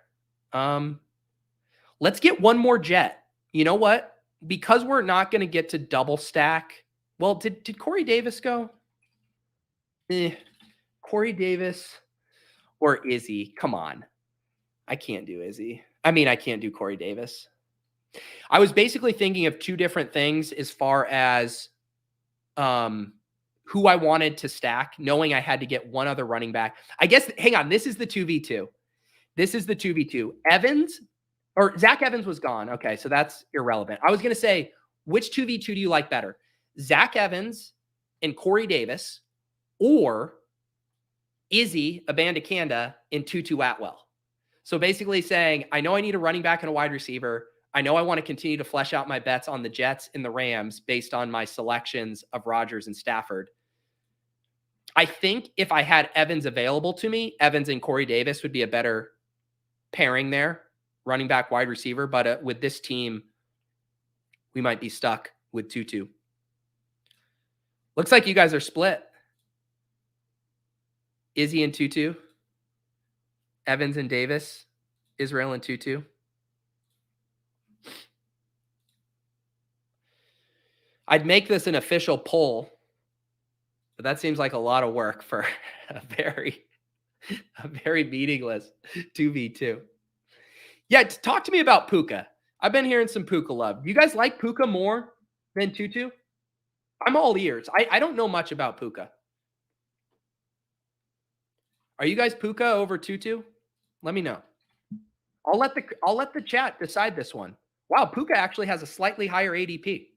Let's get one more Jet. You know what? Because we're not going to get to double stack. Well, did Corey Davis go? Corey Davis or Izzy? Come on. I can't do Izzy. I mean, I can't do Corey Davis. I was basically thinking of 2 different things as far as who I wanted to stack, knowing I had to get one other running back. I guess, hang on, this is the 2v2. This is the 2v2. Evans, or Zach Evans was gone. Okay, so that's irrelevant. I was going to say, which 2v2 do you like better? Zach Evans and Corey Davis, or Izzy Abandakanda and Tutu Atwell? So basically saying, I know I need a running back and a wide receiver. I know I want to continue to flesh out my bets on the Jets and the Rams based on my selections of Rodgers and Stafford. I think if I had Evans available to me, Evans and Corey Davis would be a better pairing there, running back, wide receiver. But with this team, we might be stuck with Tutu. Looks like you guys are split. Izzy and Tutu, Evans and Davis, Israel and Tutu. I'd make this an official poll, but that seems like a lot of work for a very meaningless 2v2. Yeah, talk to me about Puka. I've been hearing some Puka love. You guys like Puka more than Tutu? I'm all ears. I don't know much about Puka. Are you guys Puka over Tutu? Let me know. I'll let the chat decide this one. Wow, Puka actually has a slightly higher ADP.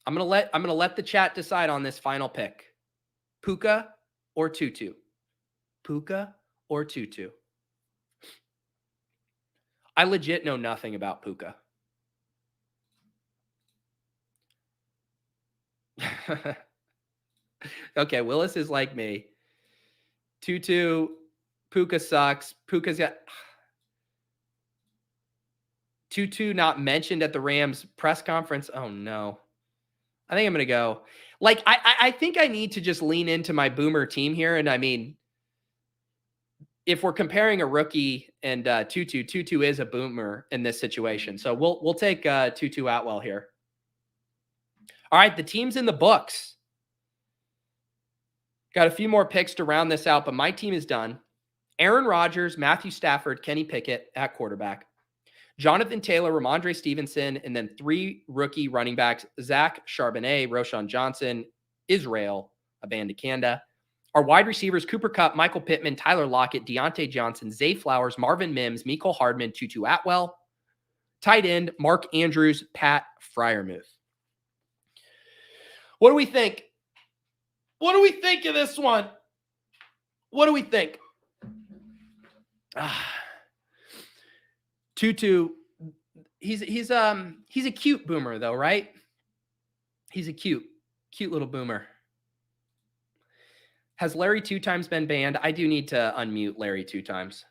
I'm gonna let the chat decide on this final pick. Puka or Tutu? Puka or Tutu? I legit know nothing about Puka. Okay, Willis is like me. Tutu, Puka sucks. Puka's got Tutu not mentioned at the Rams press conference. Oh no. I think I'm going to go. Like, I think I need to just lean into my boomer team here. And I mean, if we're comparing a rookie and Tutu is a boomer in this situation. So we'll take Tutu Atwell here. All right, the team's in the books. Got a few more picks to round this out, but my team is done. Aaron Rodgers, Matthew Stafford, Kenny Pickett at quarterback. Jonathan Taylor, Ramondre Stevenson, and then 3 rookie running backs, Zach Charbonnet, Roschon Johnson, Israel Abanikanda. Our wide receivers, Cooper Kupp, Michael Pittman, Tyler Lockett, Deontay Johnson, Zay Flowers, Marvin Mims, Mecole Hardman, Tutu Atwell. Tight end, Mark Andrews, Pat Freiermuth. What do we think? What do we think of this one? What do we think? Tutu, he's a cute boomer though, right? He's a cute little boomer. Has Larry 2 times been banned? I do need to unmute Larry 2 times.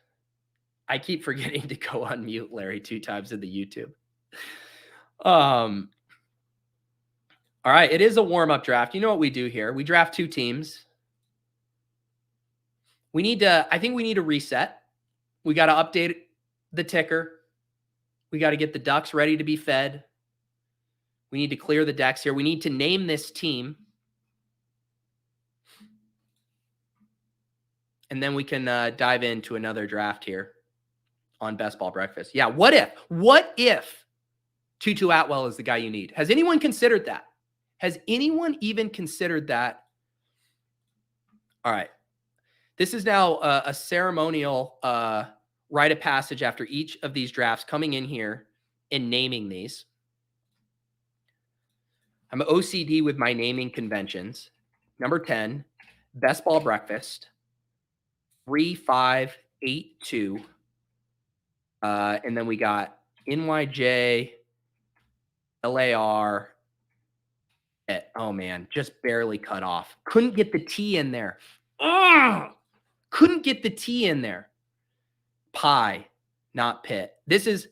I keep forgetting to go unmute Larry 2 times in the YouTube. All right, it is a warm-up draft. You know what we do here? We draft 2 teams. I think we need to reset. We got to update the ticker. We got to get the ducks ready to be fed. We need to clear the decks here. We need to name this team. And then we can dive into another draft here on Best Ball Breakfast. Yeah, what if Tutu Atwell is the guy you need? Has anyone considered that? Has anyone even considered that? All right. This is now a ceremonial rite of passage after each of these drafts, coming in here and naming these. I'm OCD with my naming conventions. Number 10, Best Ball Breakfast, 3582. And then we got NYJ, LAR. Oh man, just barely cut off. Couldn't get the T in there. Couldn't get the T in there. Pie, not Pitt. This is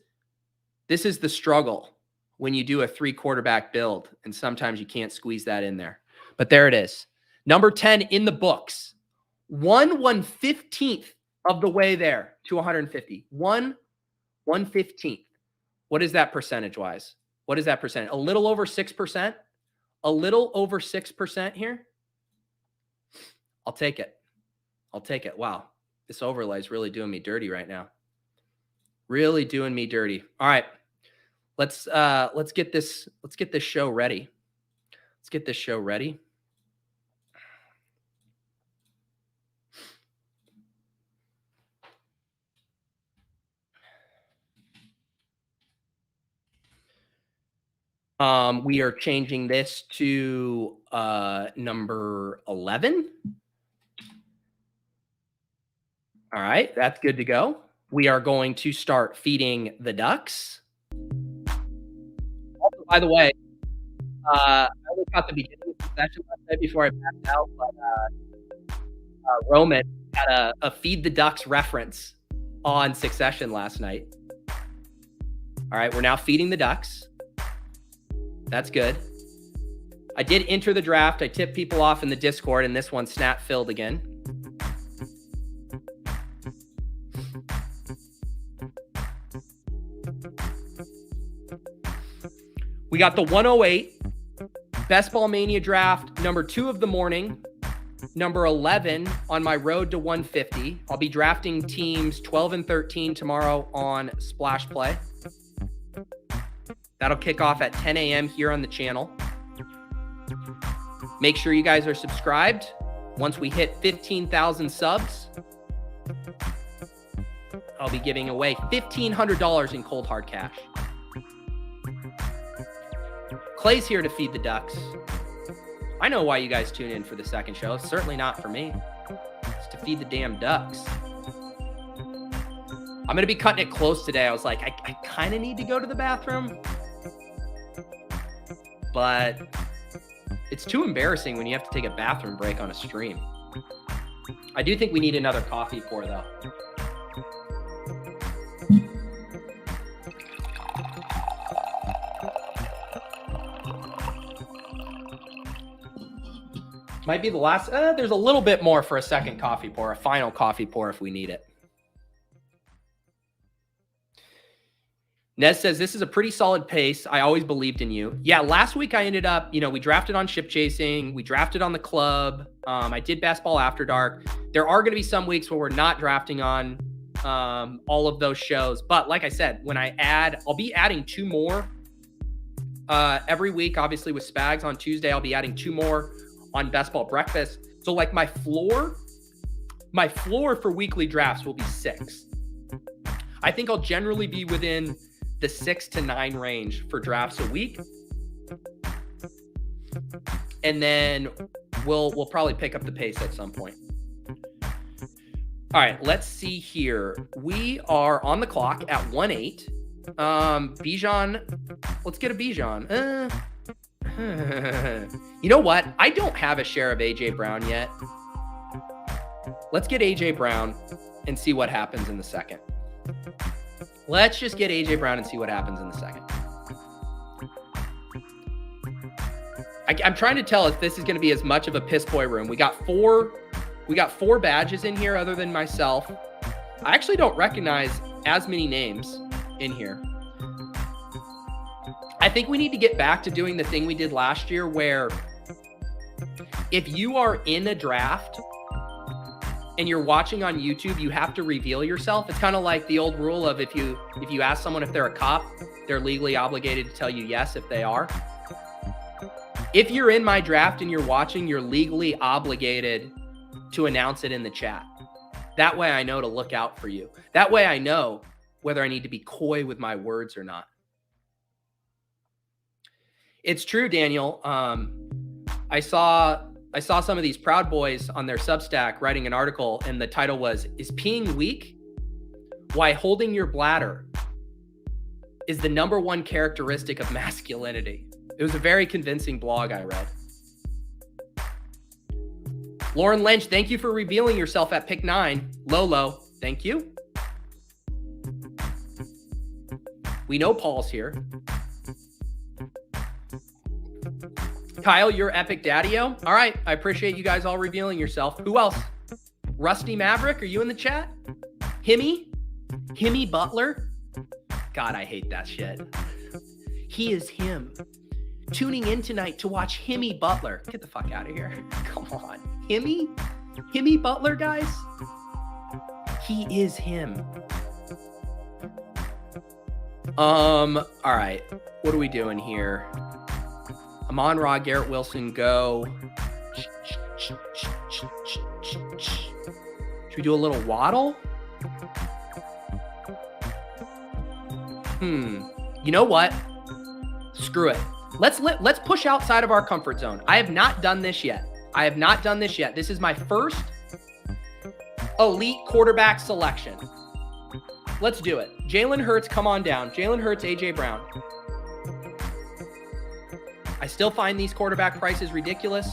the struggle when you do a 3 quarterback build, and sometimes you can't squeeze that in there. But there it is. Number 10 in the books. 1/115th of the way there to 150. 1/115th. What is that percentage-wise? What is that percent? A little over 6%? A little over 6% here? I'll take it. I'll take it. Wow. This overlay is really doing me dirty right now. Really doing me dirty. All right. Let's get this show ready. Let's get this show ready. We are changing this to number 11. All right, that's good to go. We are going to start feeding the ducks. Also, by the way, I only caught the beginning of the session last night before I passed out, but Roman had a Feed the Ducks reference on Succession last night. All right, we're now feeding the ducks. That's good. I did enter the draft. I tipped people off in the Discord, and this one snap filled again. We got the 108 Best Ball Mania draft, number 2 of the morning, number 11 on my road to 150. I'll be drafting teams 12 and 13 tomorrow on Splash Play. That'll kick off at 10 a.m. here on the channel. Make sure you guys are subscribed. Once we hit 15,000 subs, I'll be giving away $1,500 in cold hard cash. Clay's here to feed the ducks. I know why you guys tune in for the second show. It's certainly not for me. It's to feed the damn ducks. I'm going to be cutting it close today. I was like, I kind of need to go to the bathroom, but it's too embarrassing when you have to take a bathroom break on a stream. I do think we need another coffee pour, though. Might be the last. There's a little bit more for a second coffee pour, a final coffee pour if we need it. Nez says, this is a pretty solid pace. I always believed in you. Yeah, last week I ended up, we drafted on Ship Chasing. We drafted on the club. I did Basketball After Dark. There are going to be some weeks where we're not drafting on all of those shows. But like I said, when I add, I'll be adding 2 more every week. Obviously with Spags on Tuesday, I'll be adding 2 more on Best Ball Breakfast. So like my floor for weekly drafts will be 6. I think I'll generally be within the 6 to 9 range for drafts a week. And then we'll probably pick up the pace at some point. All right, let's see here. We are on the clock at 1-8. Bijan, let's get a Bijan. You know what? I don't have a share of AJ Brown yet. Let's get AJ Brown and see what happens in the second. Let's just get AJ Brown and see what happens in the second. I'm trying to tell if this is going to be as much of a piss boy room. We got four badges in here other than myself. I actually don't recognize as many names in here. I think we need to get back to doing the thing we did last year where if you are in a draft and you're watching on YouTube, you have to reveal yourself. It's kind of like the old rule of if you ask someone if they're a cop, they're legally obligated to tell you yes if they are. If you're in my draft and you're watching, you're legally obligated to announce it in the chat. That way I know to look out for you. That way I know whether I need to be coy with my words or not. It's true, Daniel. I saw some of these Proud Boys on their Substack writing an article, and the title was, "Is peeing weak? Why holding your bladder is the #1 characteristic of masculinity." It was a very convincing blog I read. Lauren Lynch, thank you for revealing yourself at pick 9. Lolo, thank you. We know Paul's here. Kyle, you're Epic Daddy-O. All right, I appreciate you guys all revealing yourself. Who else? Rusty Maverick, are you in the chat? Himmy Butler. God, I hate that shit. He is him. Tuning in tonight to watch Himmy Butler. Get the fuck out of here. Come on. Himmy Butler, guys? He is him. All right. What are we doing here? Amon Ra, Garrett Wilson, go. Should we do a little waddle? You know what? Screw it. Let's push outside of our comfort zone. I have not done this yet. This is my first elite quarterback selection. Let's do it. Jalen Hurts, come on down. Jalen Hurts, AJ Brown. I still find these quarterback prices ridiculous,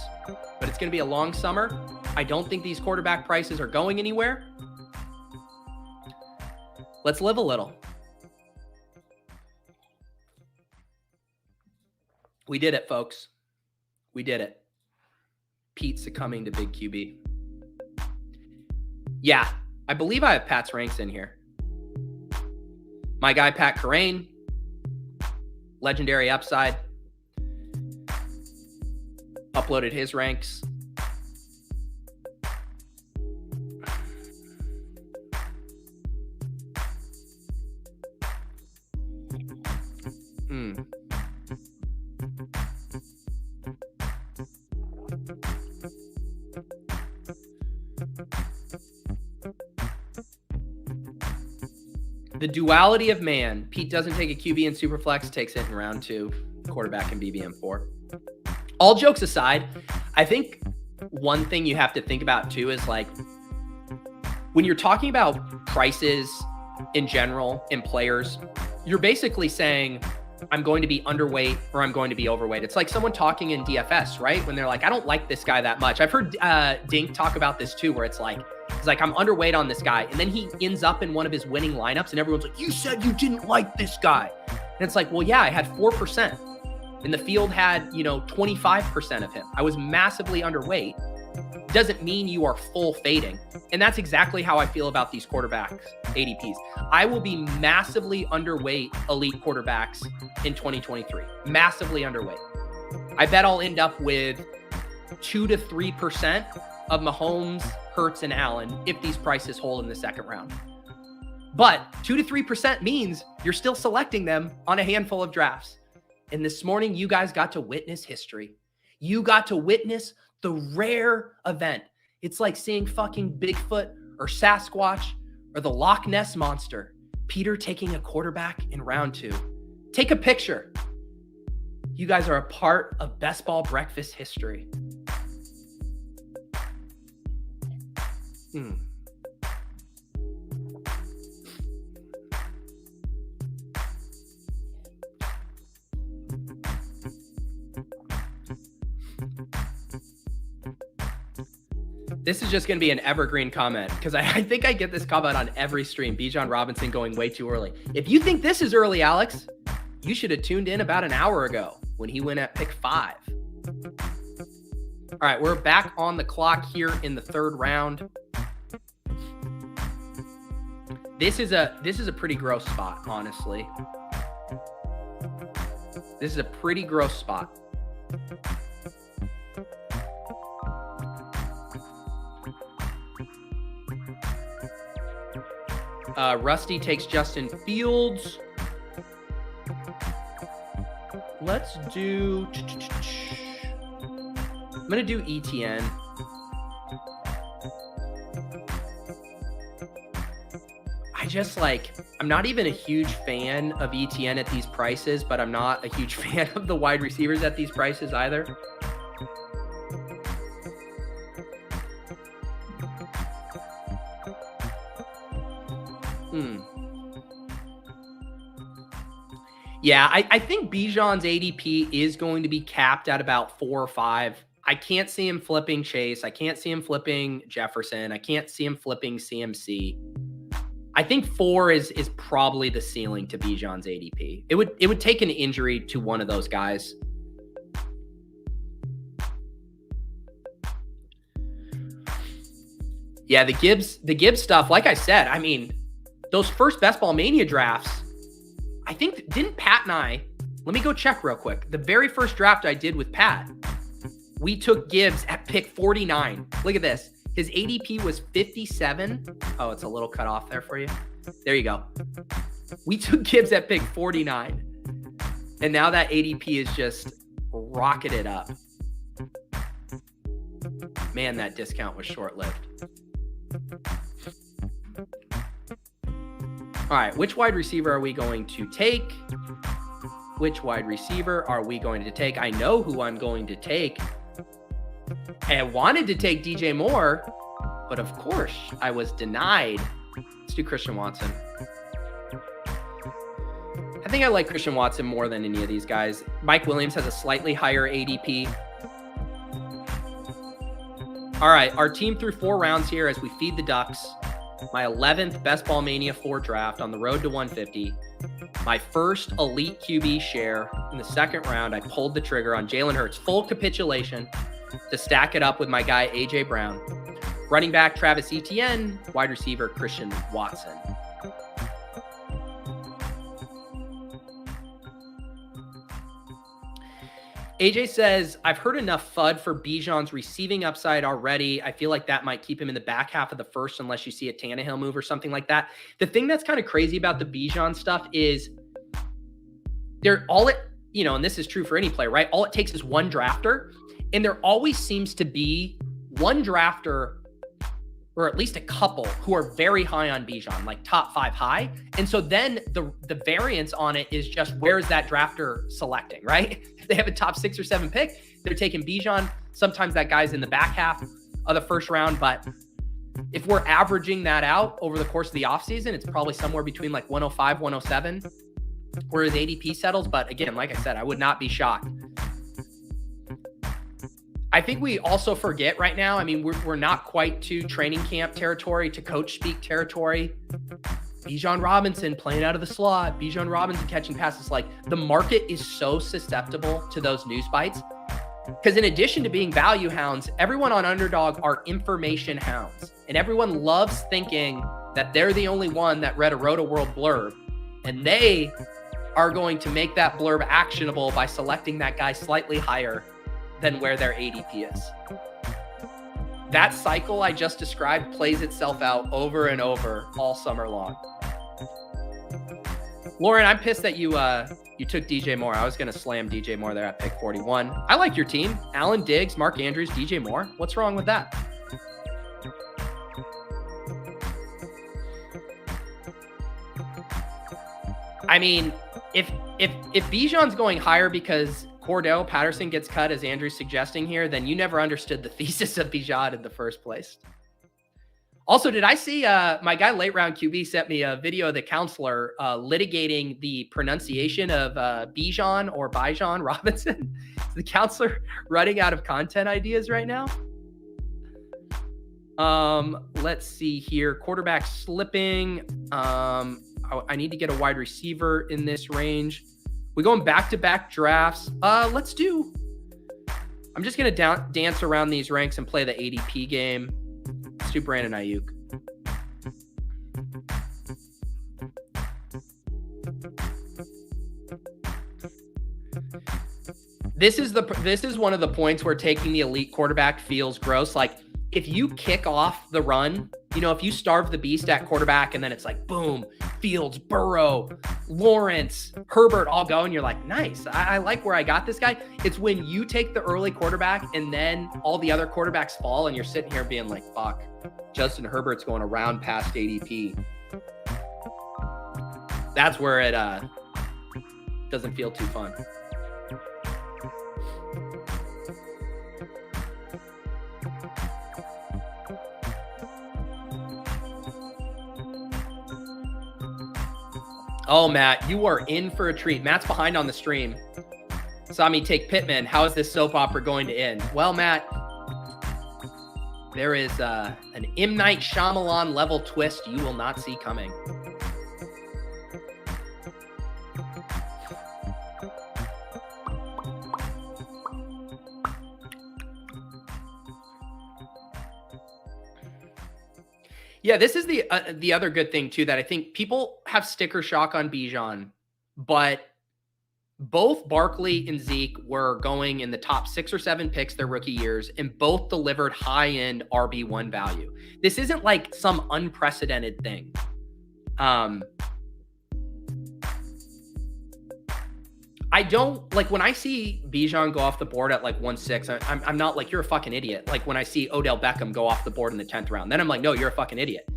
but it's going to be a long summer. I don't think these quarterback prices are going anywhere. Let's live a little. We did it, folks. We did it. Pete succumbing to big QB. Yeah, I believe I have Pat's ranks in here. My guy, Pat Kerrane. Legendary upside. Uploaded his ranks. The duality of man. Pete doesn't take a QB in Superflex, takes it in round 2. Quarterback in BBM4. All jokes aside, I think one thing you have to think about too is like when you're talking about prices in general in players, you're basically saying, I'm going to be underweight or I'm going to be overweight. It's like someone talking in DFS, right? When they're like, I don't like this guy that much. I've heard Dink talk about this too, where it's like, he's like, I'm underweight on this guy. And then he ends up in one of his winning lineups and everyone's like, you said you didn't like this guy. And it's like, well, yeah, I had 4%. And the field had, 25% of him. I was massively underweight. Doesn't mean you are full fading. And that's exactly how I feel about these quarterbacks, ADPs. I will be massively underweight elite quarterbacks in 2023. Massively underweight. I bet I'll end up with 2 to 3% of Mahomes, Hurts, and Allen if these prices hold in the second round. But 2 to 3% means you're still selecting them on a handful of drafts. And this morning, you guys got to witness history. You got to witness the rare event. It's like seeing fucking Bigfoot or Sasquatch or the Loch Ness Monster. Peter taking a quarterback in round 2. Take a picture. You guys are a part of Best Ball Breakfast history. This is just going to be an evergreen comment because I think I get this comment on every stream. Bijan Robinson going way too early. If you think this is early, Alex, you should have tuned in about an hour ago when he went at pick 5. All right, we're back on the clock here in the third round. This is a pretty gross spot, honestly. This is a pretty gross spot. Rusty takes Justin Fields. Let's do... I'm going to do ETN. I'm not even a huge fan of ETN at these prices, but I'm not a huge fan of the wide receivers at these prices either. Yeah, I think Bijan's ADP is going to be capped at about 4 or 5. I can't see him flipping Chase. I can't see him flipping Jefferson. I can't see him flipping CMC. I think 4 is probably the ceiling to Bijan's ADP. It would take an injury to one of those guys. Yeah, the Gibbs stuff, like I said, I mean, those first Best Ball Mania drafts, I think, didn't Pat and I, let me go check real quick. The very first draft I did with Pat, we took Gibbs at pick 49. Look at this. His ADP was 57. Oh, it's a little cut off there for you. There you go. We took Gibbs at pick 49. And now that ADP is just rocketed up. Man, that discount was short-lived. All right, which wide receiver are we going to take? Which wide receiver are we going to take? I know who I'm going to take. I wanted to take DJ Moore, but of course I was denied. Let's do Christian Watson. I think I like Christian Watson more than any of these guys. Mike Williams has a slightly higher ADP. All right, our team through 4 rounds here as we feed the Ducks. My 11th Best Ball Mania 4 draft on the road to 150. My first elite QB share in the second round. I pulled the trigger on Jalen Hurts. Full capitulation to stack it up with my guy, A.J. Brown. Running back, Travis Etienne. Wide receiver, Christian Watson. AJ says, I've heard enough FUD for Bijan's receiving upside already. I feel like that might keep him in the back half of the first unless you see a Tannehill move or something like that. The thing that's kind of crazy about the Bijan stuff is and this is true for any player, right? All it takes is one drafter, and there always seems to be one drafter or at least a couple who are very high on Bijan, like top 5 high. And so then the variance on it is just where is that drafter selecting, right? If they have a top 6 or 7 pick, they're taking Bijan. Sometimes that guy's in the back half of the first round, but If we're averaging that out over the course of the offseason, it's probably somewhere between like 105, 107, where his ADP settles. But again, like I said, I would not be shocked. I think we also forget right now, I mean, we're not quite to training camp territory, to coach speak territory. Bijan Robinson playing out of the slot, Bijan Robinson catching passes. Like, the market is so susceptible to those news bites. Because in addition to being value hounds, everyone on Underdog are information hounds. And everyone loves thinking that they're the only one that read a Roto-World blurb. And they are going to make that blurb actionable by selecting that guy slightly higher than where their ADP is. That cycle I just described plays itself out over and over all summer long. Lauren, I'm pissed that you took DJ Moore. I was going to slam DJ Moore there at pick 41. I like your team. Allen Diggs, Mark Andrews, DJ Moore. What's wrong with that? I mean, if Bijan's going higher because Cordell Patterson gets cut, as Andrew's suggesting here, then you never understood the thesis of Bijan in the first place. Also, did I see my guy Late Round QB sent me a video of the counselor litigating the pronunciation of Bijan Robinson? Is the counselor running out of content ideas right now? Let's see here. Quarterback slipping. I need to get a wide receiver in this range. We going back-to-back drafts. I'm just going to dance around these ranks and play the ADP game. Let's do Brandon Ayuk. This is one of the points where taking the elite quarterback feels gross. Like, if you kick off the run, if you starve the beast at quarterback and then it's like, boom, Fields, Burrow, Lawrence, Herbert all go, and you're like, nice. I like where I got this guy. It's when you take the early quarterback and then all the other quarterbacks fall and you're sitting here being like, fuck, Justin Herbert's going around past ADP. That's where it doesn't feel too fun. Oh, Matt, you are in for a treat. Matt's behind on the stream. Saw me take Pittman. How is this soap opera going to end? Well, Matt, there is an M. Night Shyamalan level twist you will not see coming. Yeah, this is the other good thing, too, that I think people have sticker shock on Bijan, but both Barkley and Zeke were going in the top 6 or 7 picks their rookie years, and both delivered high-end RB1 value. This isn't like some unprecedented thing. I don't, like, when I see Bijan go off the board at like 1-6, I'm not like, you're a fucking idiot. Like when I see Odell Beckham go off the board in the 10th round, then I'm like, no, you're a fucking idiot.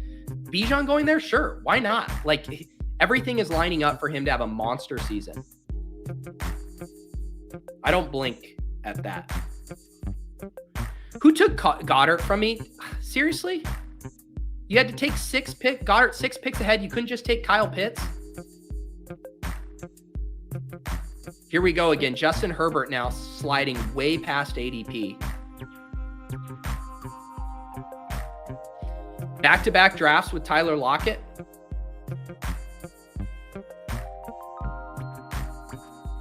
Bijan going there? Sure. Why not? Like, everything is lining up for him to have a monster season. I don't blink at that. Who took Goddard from me? Seriously? You had to take Goddard 6 picks ahead. You couldn't just take Kyle Pitts? Here we go again. Justin Herbert now sliding way past ADP. Back-to-back drafts with Tyler Lockett.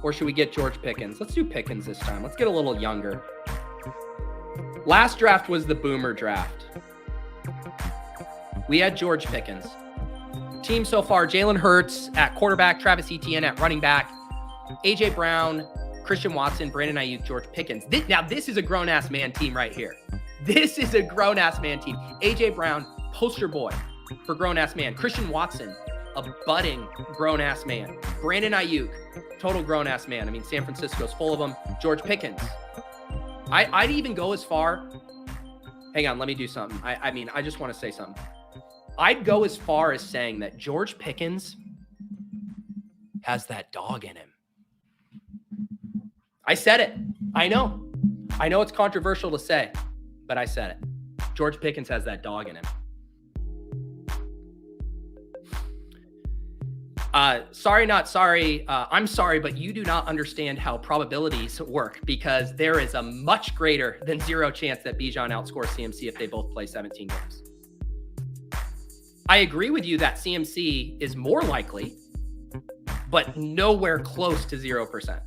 Or should we get George Pickens? Let's do Pickens this time. Let's get a little younger. Last draft was the boomer draft. We had George Pickens. Team so far, Jalen Hurts at quarterback, Travis Etienne at running back, A.J. Brown, Christian Watson, Brandon Ayuk, George Pickens. Now, this is a grown-ass man team right here. This is a grown-ass man team. A.J. Brown, poster boy for grown-ass man. Christian Watson, a budding grown-ass man. Brandon Ayuk, total grown-ass man. I mean, San Francisco's full of them. George Pickens. I'd even go as far. Hang on, let me do something. I just want to say something. I'd go as far as saying that George Pickens has that dog in him. I said it. I know it's controversial to say, but I said it. George Pickens has that dog in him. Sorry, not sorry. I'm sorry, but you do not understand how probabilities work, because there is a much greater than 0 chance that Bijan outscores CMC if they both play 17 games. I agree with you that CMC is more likely, but nowhere close to 0%.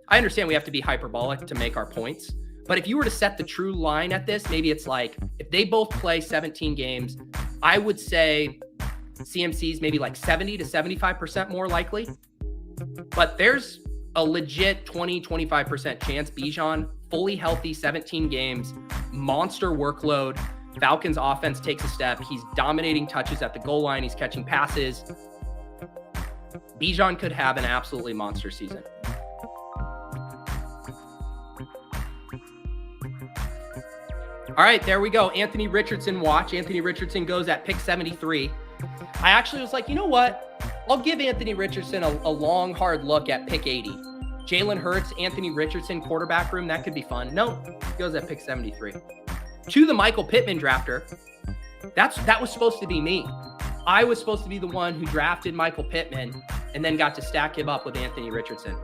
I understand we have to be hyperbolic to make our points, but if you were to set the true line at this, maybe it's like, if they both play 17 games, I would say CMC is maybe like 70 to 75% more likely, but there's a legit 20-25% chance Bijan, fully healthy, 17 games, monster workload, Falcons offense takes a step, he's dominating touches at the goal line, he's catching passes. Bijan could have an absolutely monster season. All right, there we go. Anthony Richardson watch. Anthony Richardson goes at pick 73. I actually was like, you know what? I'll give Anthony Richardson a long, hard look at pick 80. Jalen Hurts, Anthony Richardson, quarterback room. That could be fun. Nope, goes at pick 73. To the Michael Pittman drafter. That was supposed to be me. I was supposed to be the one who drafted Michael Pittman and then got to stack him up with Anthony Richardson.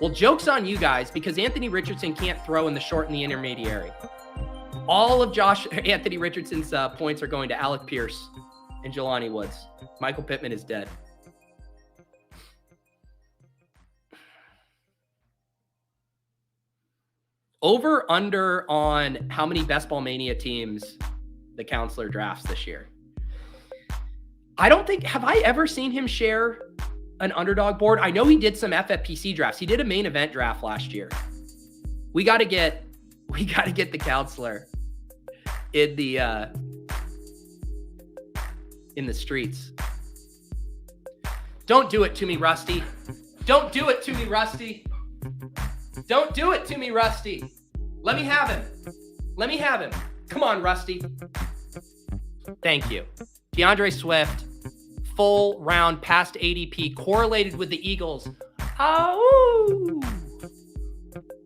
Well, joke's on you guys, because Anthony Richardson can't throw in the short and the intermediary. All of Anthony Richardson's points are going to Alec Pierce and Jelani Woods. Michael Pittman is dead. Over under on how many Best Ball Mania teams the counselor drafts this year. I don't think, have I ever seen him share an underdog board? I know he did some FFPC drafts. He did a main event draft last year. We got to get the counselor in the streets. Don't do it to me, Rusty. Don't do it to me, Rusty. Don't do it to me, Rusty. Let me have him. Let me have him. Come on, Rusty. Thank you. DeAndre Swift, full round past ADP, correlated with the Eagles. Oh,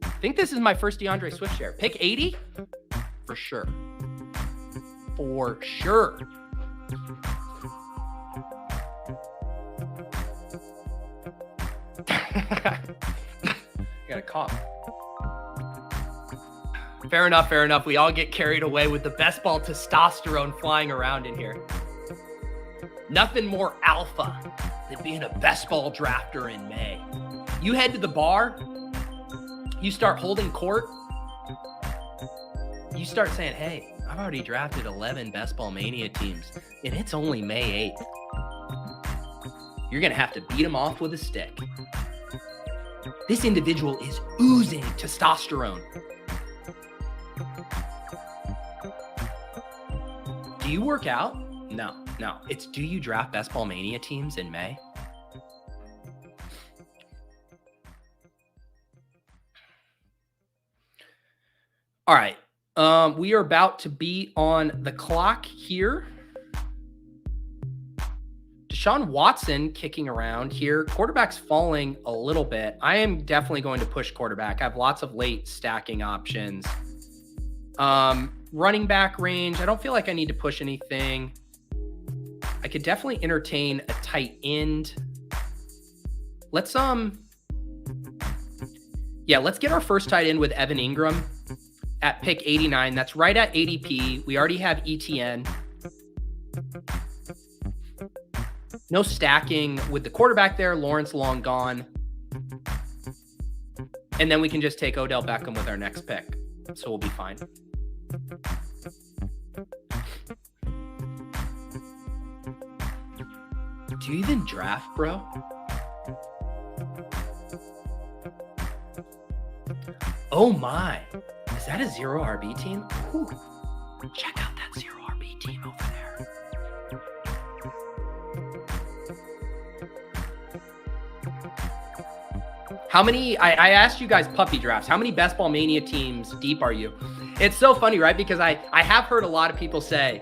I think this is my first DeAndre Swift share. Pick 80? For sure. For sure. Got a cough. Fair enough, fair enough. We all get carried away with the best ball testosterone flying around in here. Nothing more alpha than being a best ball drafter in May. You head to the bar, you start holding court, you start saying, hey, I've already drafted 11 Best Ball Mania teams, and it's only May 8th. You're going to have to beat them off with a stick. This individual is oozing testosterone. Do you work out? No. It's, do you draft Best Ball Mania teams in May? All right. We are about to be on the clock here. Deshaun Watson kicking around here. Quarterback's falling a little bit. I am definitely going to push quarterback. I have lots of late stacking options. Running back range, I don't feel like I need to push anything. I could definitely entertain a tight end. Let's get our first tight end with Evan Ingram at pick 89. That's right at ADP. We already have ETN. No stacking with the quarterback there. Lawrence long gone. And then we can just take Odell Beckham with our next pick. So we'll be fine. Do you even draft, bro? Oh my. Is that a 0 RB team? Ooh. Check out that 0 RB team over there. How many, I asked you guys puppy drafts. How many Best Ball Mania teams deep are you? It's so funny, right? Because I have heard a lot of people say,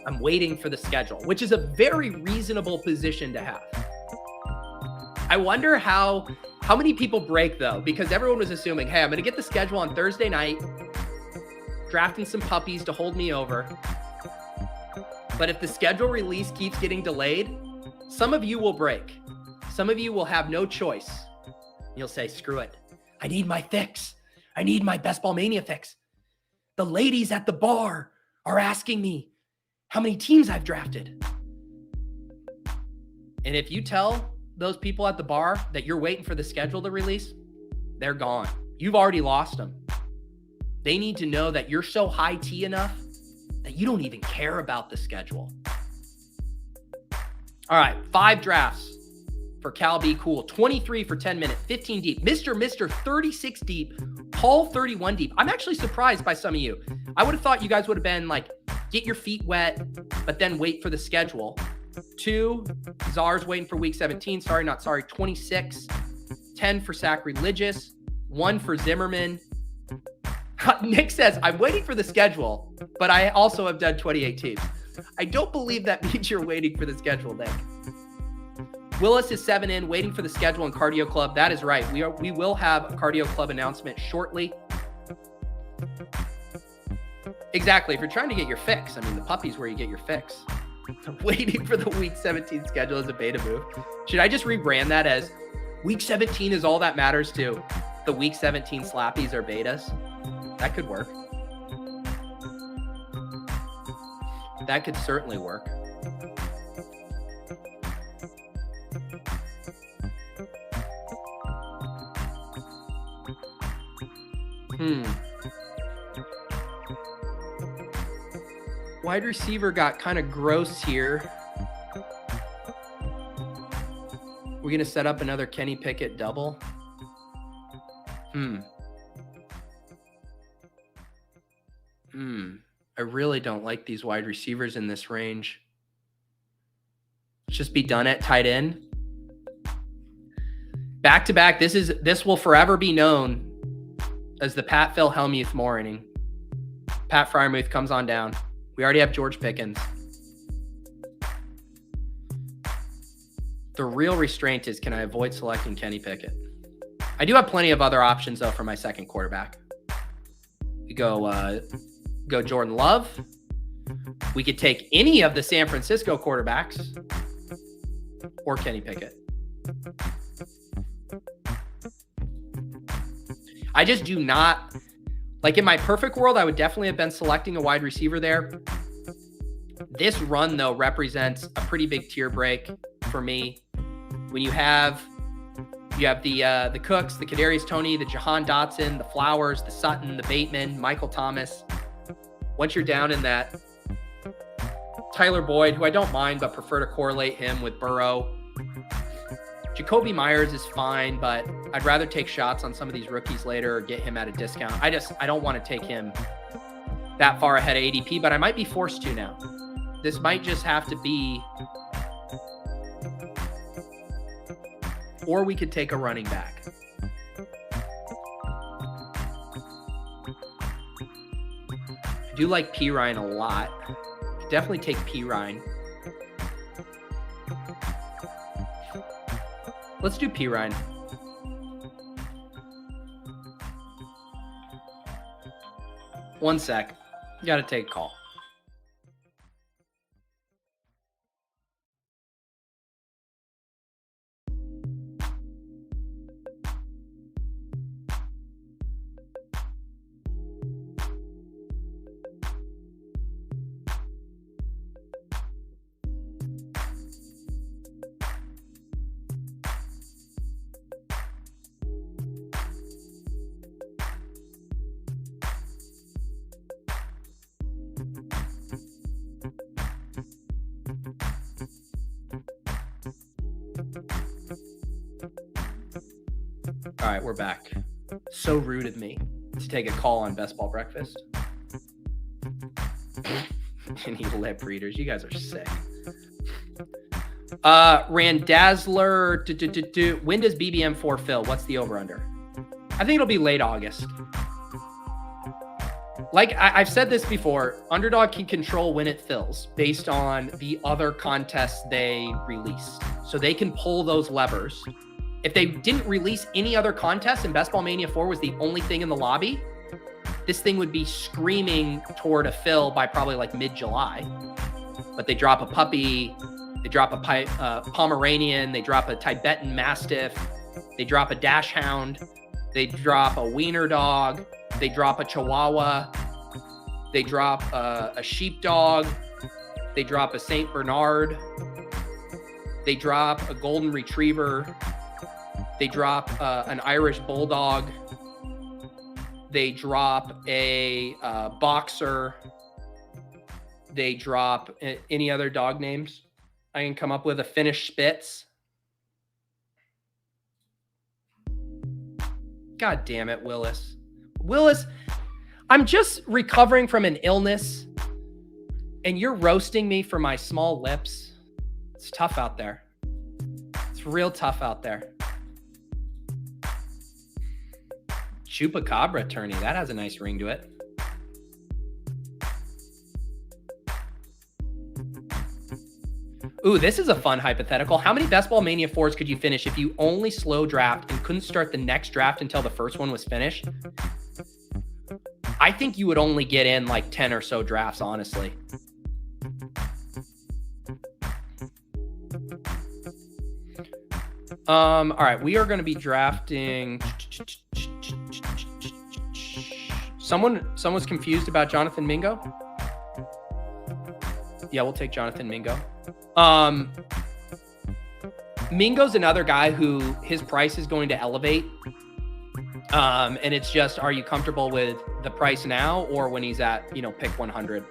I'm waiting for the schedule, which is a very reasonable position to have. I wonder how many people break though, because everyone was assuming, hey, I'm going to get the schedule on Thursday night, drafting some puppies to hold me over. But if the schedule release keeps getting delayed, Some of you will break. Some of you will have no choice. You'll say, screw it. I need my fix. I need my Best Ball Mania fix. The ladies at the bar are asking me how many teams I've drafted. And if you tell those people at the bar that you're waiting for the schedule to release, they're gone. You've already lost them. They need to know that you're so high T enough that you don't even care about the schedule. All right, 5 drafts for Cal Be Cool. 23 for 10 minutes, 15 deep. Mr. 36 deep, Paul 31 deep. I'm actually surprised by some of you. I would have thought you guys would have been like, get your feet wet, but then wait for the schedule. 2, Czars waiting for week 17. 26. 10 for Sacrilegious. 1 for Zimmerman. Nick says, I'm waiting for the schedule, but I also have done 28 teams. I don't believe that means you're waiting for the schedule, Nick. Willis is 7 in, waiting for the schedule in Cardio Club. That is right. We will have a Cardio Club announcement shortly. Exactly. If you're trying to get your fix, I mean, the puppy's where you get your fix. Waiting for the week 17 schedule is a beta move. Should I just rebrand that as week 17 is all that matters to the week 17 slappies or betas? That could work. That could certainly work. Wide receiver got kind of gross here. We're going to set up another Kenny Pickett double. I really don't like these wide receivers in this range. Let's just be done at tight end. Back to back. This will forever be known as the Pat Phil Hellmuth morning. Pat Fryermuth comes on down. We already have George Pickens. The real restraint is, can I avoid selecting Kenny Pickett? I do have plenty of other options, though, for my second quarterback. We go Jordan Love. We could take any of the San Francisco quarterbacks or Kenny Pickett. I just do not, like in my perfect world, I would definitely have been selecting a wide receiver there. This run, though, represents a pretty big tier break for me. When you have the Cooks, the Kadarius Toney, the Jahan Dotson, the Flowers, the Sutton, the Bateman, Michael Thomas. Once you're down in that, Tyler Boyd, who I don't mind, but prefer to correlate him with Burrow. Jacoby Myers is fine, but I'd rather take shots on some of these rookies later or get him at a discount. I don't want to take him that far ahead of ADP, but I might be forced to now. This might just have to be, or we could take a running back. I do like P. Ryan a lot. Definitely take P. Ryan. Let's do P. Ryan. One sec. Got to take a call. All right, we're back. So rude of me to take a call on Best Ball Breakfast. Any lip readers, you guys are sick. Randazzler, when does BBM4 fill? What's the over-under? I think it'll be late August. Like I've said this before, Underdog can control when it fills based on the other contests they released. So they can pull those levers. If they didn't release any other contests and Best Ball Mania 4 was the only thing in the lobby, this thing would be screaming toward a fill by probably like mid-July. But they drop a puppy They drop a Pomeranian. They drop a Tibetan Mastiff. They drop a Dachshund. They drop a Wiener Dog. They drop a Chihuahua. They drop a Sheepdog. They drop a Saint Bernard. They drop a Golden Retriever. They drop an Irish Bulldog. They drop a Boxer. They drop any other dog names I can come up with. A Finnish Spitz. God damn it, Willis. Willis, I'm just recovering from an illness, and you're roasting me for my small lips. It's tough out there. It's real tough out there. Chupacabra tourney. That has a nice ring to it. Ooh, this is a fun hypothetical. How many Best Ball Mania 4s could you finish if you only slow draft and couldn't start the next draft until the first one was finished? I think you would only get in like 10 or so drafts, honestly. All right, we are going to be drafting. Someone's confused about Jonathon Mingo. Yeah, we'll take Jonathon Mingo. Mingo's another guy who his price is going to elevate. And it's just, are you comfortable with the price now or when he's at, pick 100?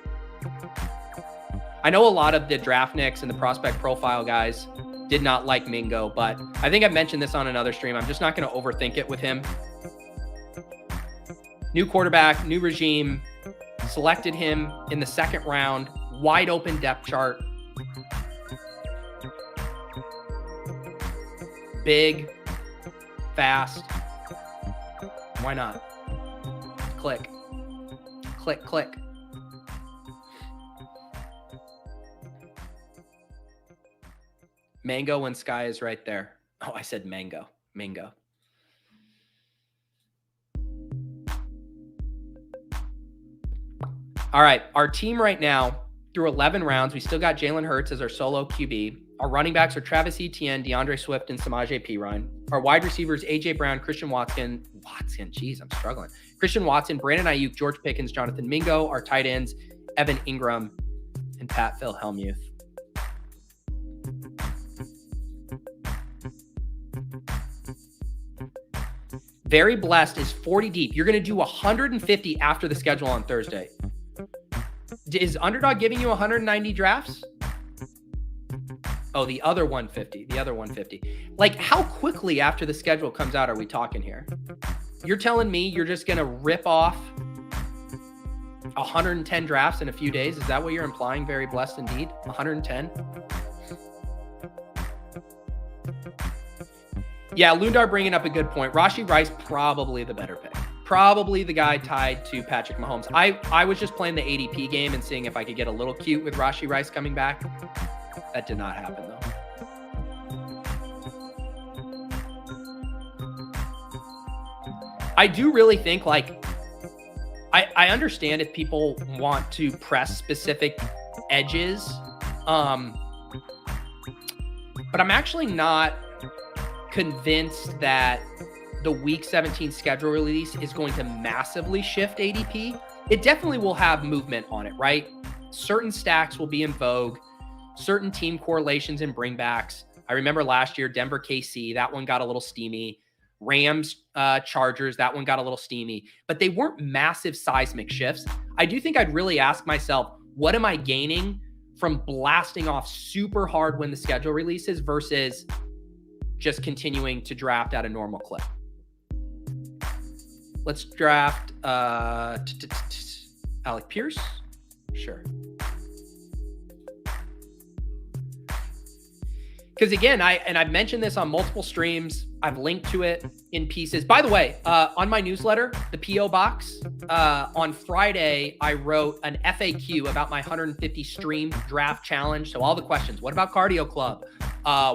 I know a lot of the draft nicks and the prospect profile guys did not like Mingo, but I think I've mentioned this on another stream. I'm just not going to overthink it with him. New quarterback, new regime, selected him in the second round, wide open depth chart. Big, fast. Why not? Click. Click, click. Mango when Sky is right there. Oh, I said mango. Mingo. All right. Our team right now, through 11 rounds, we still got Jalen Hurts as our solo QB. Our running backs are Travis Etienne, DeAndre Swift, and Samaje Perine. Our wide receivers, A.J. Brown, Christian Watson. Jeez, I'm struggling. Christian Watson, Brandon Ayuk, George Pickens, Jonathon Mingo. Our tight ends, Evan Ingram, and Pat Philhelmuth. Very Blessed is 40 deep. You're going to do 150 after the schedule on Thursday. Is Underdog giving you 190 drafts? Oh, the other 150. The other 150. Like, how quickly after the schedule comes out are we talking here? You're telling me you're just going to rip off 110 drafts in a few days? Is that what you're implying? Very Blessed indeed. 110? Yeah, Lundar bringing up a good point. Rashee Rice, probably the better pick. Probably the guy tied to Patrick Mahomes. I was just playing the ADP game and seeing if I could get a little cute with Rashee Rice coming back. That did not happen, though. I do really think, like, I understand if people want to press specific edges, but I'm actually not convinced that the Week 17 schedule release is going to massively shift ADP. It definitely will have movement on it, right? Certain stacks will be in vogue, certain team correlations and bringbacks. I remember last year, Denver KC, that one got a little steamy. Rams Chargers, that one got a little steamy, but they weren't massive seismic shifts. I do think I'd really ask myself, what am I gaining from blasting off super hard when the schedule releases versus just continuing to draft at a normal clip? Let's draft Alec Pierce. Sure. Because again, I've mentioned this on multiple streams. I've linked to it in pieces. By the way, on my newsletter, the PO box, on Friday, I wrote an FAQ about my 150 stream draft challenge. So all the questions. What about Cardio Club?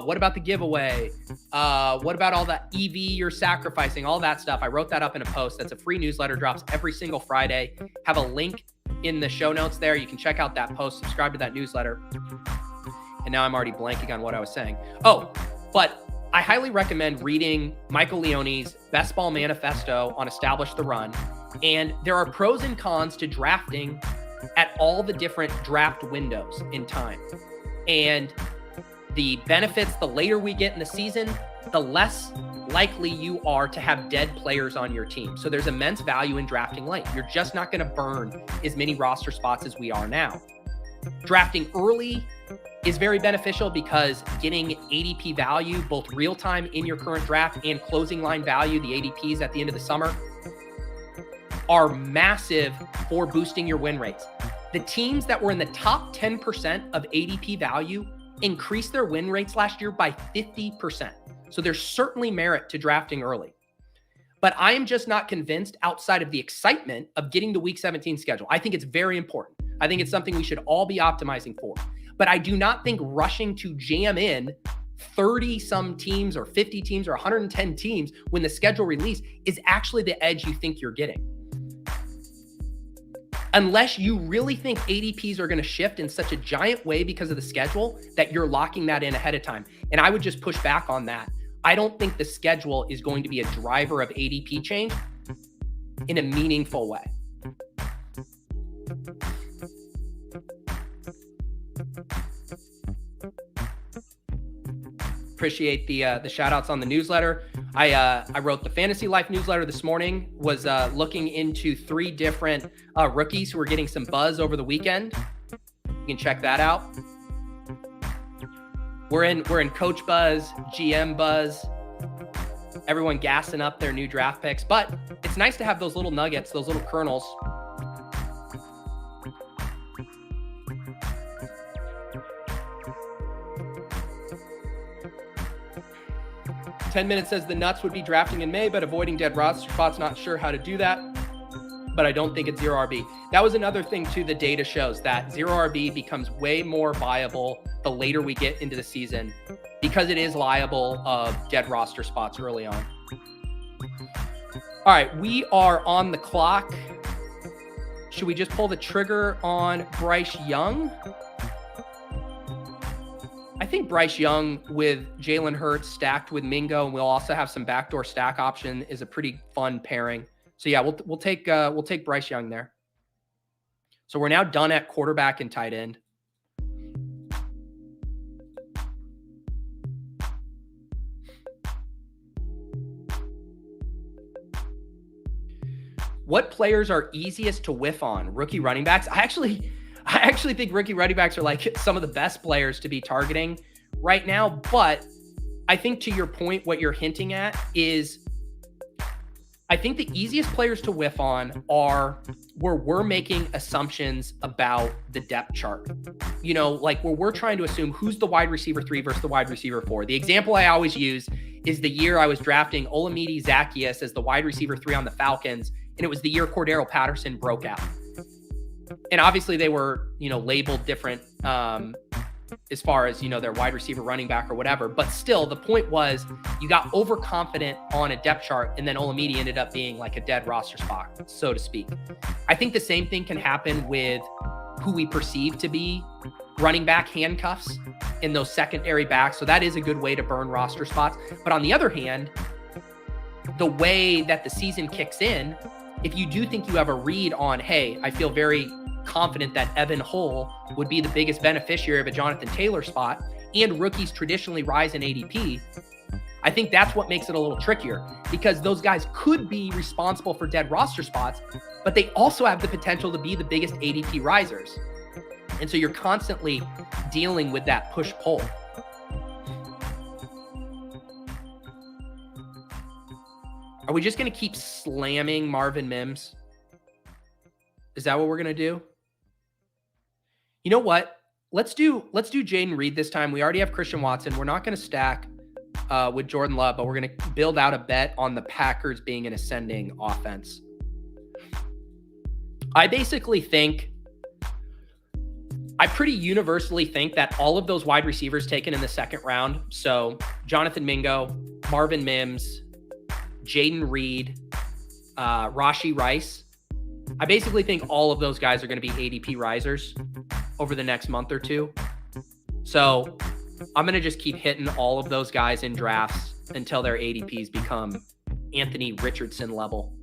What about the giveaway? What about all the EV you're sacrificing? All that stuff. I wrote that up in a post. That's a free newsletter, drops every single Friday. Have a link in the show notes there. You can check out that post, subscribe to that newsletter. And now I'm already blanking on what I was saying. Oh, but I highly recommend reading Michael Leone's Best Ball Manifesto on Establish the Run. And there are pros and cons to drafting at all the different draft windows in time. And the benefits, the later we get in the season, the less likely you are to have dead players on your team. So there's immense value in drafting late. You're just not going to burn as many roster spots as we are now. Drafting early is very beneficial because getting ADP value, both real time in your current draft and closing line value, the ADPs at the end of the summer, are massive for boosting your win rates. The teams that were in the top 10% of ADP value increased their win rates last year by 50%. So there's certainly merit to drafting early. But I am just not convinced outside of the excitement of getting the Week 17 schedule. I think it's very important. I think it's something we should all be optimizing for. But I do not think rushing to jam in 30 some teams or 50 teams or 110 teams when the schedule release is actually the edge you think you're getting. Unless you really think ADPs are going to shift in such a giant way because of the schedule that you're locking that in ahead of time. And I would just push back on that. I don't think the schedule is going to be a driver of ADP change in a meaningful way. Appreciate the shout outs on the newsletter. I wrote the Fantasy Life newsletter this morning, was looking into 3 different rookies who were getting some buzz over the weekend. You can check that out. We're in coach buzz, GM buzz, everyone gassing up their new draft picks, but it's nice to have those little nuggets, those little kernels. "10 minutes says the nuts would be drafting in May, but avoiding dead roster spots. Not sure how to do that, but I don't think it's zero RB." That was another thing too. The data shows that zero RB becomes way more viable the later we get into the season because it is liable of dead roster spots early on. All right, we are on the clock. Should we just pull the trigger on Bryce Young? I think Bryce Young with Jalen Hurts stacked with Mingo, and we'll also have some backdoor stack option, is a pretty fun pairing. So yeah, we'll take Bryce Young there. So we're now done at quarterback and tight end. What players are easiest to whiff on? Rookie running backs? I actually think rookie running backs are like some of the best players to be targeting right now. But I think to your point, what you're hinting at is I think the easiest players to whiff on are where we're making assumptions about the depth chart. You know, like where we're trying to assume who's the wide receiver 3 versus the wide receiver 4. The example I always use is the year I was drafting Olamide Zaccheaus as the wide receiver 3 on the Falcons. And it was the year Cordero Patterson broke out. And obviously they were, labeled different as far as, their wide receiver, running back or whatever. But still, the point was you got overconfident on a depth chart and then Olamide ended up being like a dead roster spot, so to speak. I think the same thing can happen with who we perceive to be running back handcuffs in those secondary backs. So that is a good way to burn roster spots. But on the other hand, the way that the season kicks in, if you do think you have a read on, hey, I feel very confident that Evan Hull would be the biggest beneficiary of a Jonathan Taylor spot, and rookies traditionally rise in ADP, I think that's what makes it a little trickier because those guys could be responsible for dead roster spots, but they also have the potential to be the biggest ADP risers. And so you're constantly dealing with that push-pull. Are we just going to keep slamming Marvin Mims? Is that what we're going to do? You know what? Let's do Jaden Reed this time. We already have Christian Watson. We're not going to stack with Jordan Love, but we're going to build out a bet on the Packers being an ascending offense. I pretty universally think that all of those wide receivers taken in the second round, so Jonathan Mingo, Marvin Mims, Jaden Reed, Rashee Rice, I basically think all of those guys are going to be ADP risers over the next month or two. So I'm going to just keep hitting all of those guys in drafts until their ADPs become Anthony Richardson level.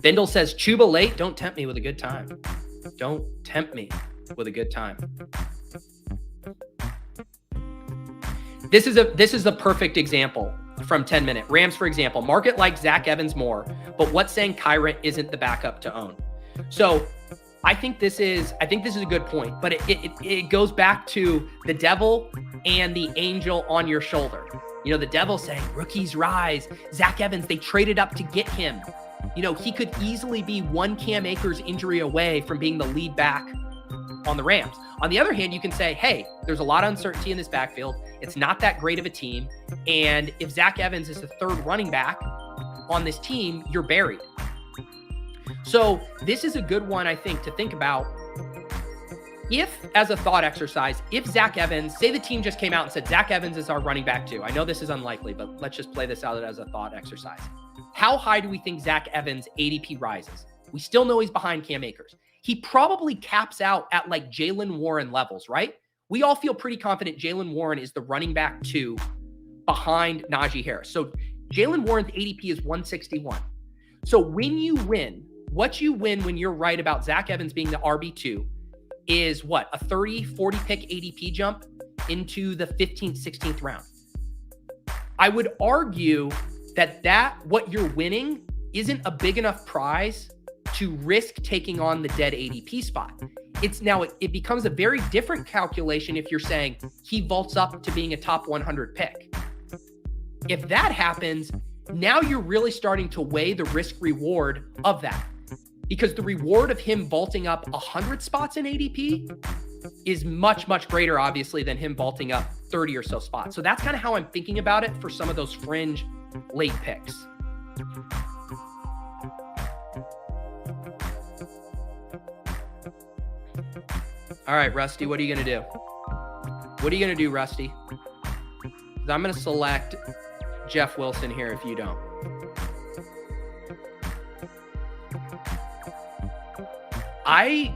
Bindle says, Chuba late. Don't tempt me with a good time. Don't tempt me with a good time. This is a perfect example from 10 Minute. Rams, for example, market like Zach Evans more, but what's saying Kyron isn't the backup to own? So I think this is a good point, but it goes back to the devil and the angel on your shoulder. You know, the devil saying, rookies rise. Zach Evans, they traded up to get him. You know, he could easily be one Cam Akers injury away from being the lead back on the Rams. On the other hand, you can say, hey, there's a lot of uncertainty in this backfield. It's not that great of a team. And if Zach Evans is the third running back on this team, you're buried. So this is a good one, I think, to think about. If, as a thought exercise, if Zach Evans, say the team just came out and said, Zach Evans is our running back too. I know this is unlikely, but let's just play this out as a thought exercise. How high do we think Zach Evans' ADP rises? We still know he's behind Cam Akers. He probably caps out at like Jaylen Warren levels, right? We all feel pretty confident Jaylen Warren is the running back 2 behind Najee Harris. So Jaylen Warren's ADP is 161. So when you win, what you win when you're right about Zach Evans being the RB2 is what? A 30, 40 pick ADP jump into the 15th, 16th round. I would argue that what you're winning isn't a big enough prize to risk taking on the dead ADP spot. It becomes a very different calculation if you're saying he vaults up to being a top 100 pick. If that happens, now you're really starting to weigh the risk reward of that, because the reward of him vaulting up 100 spots in ADP is much, much greater, obviously, than him vaulting up 30 or so spots. So that's kind of how I'm thinking about it for some of those fringe late picks. All right, Rusty, what are you going to do? What are you going to do, Rusty? 'Cause I'm going to select Jeff Wilson here if you don't. I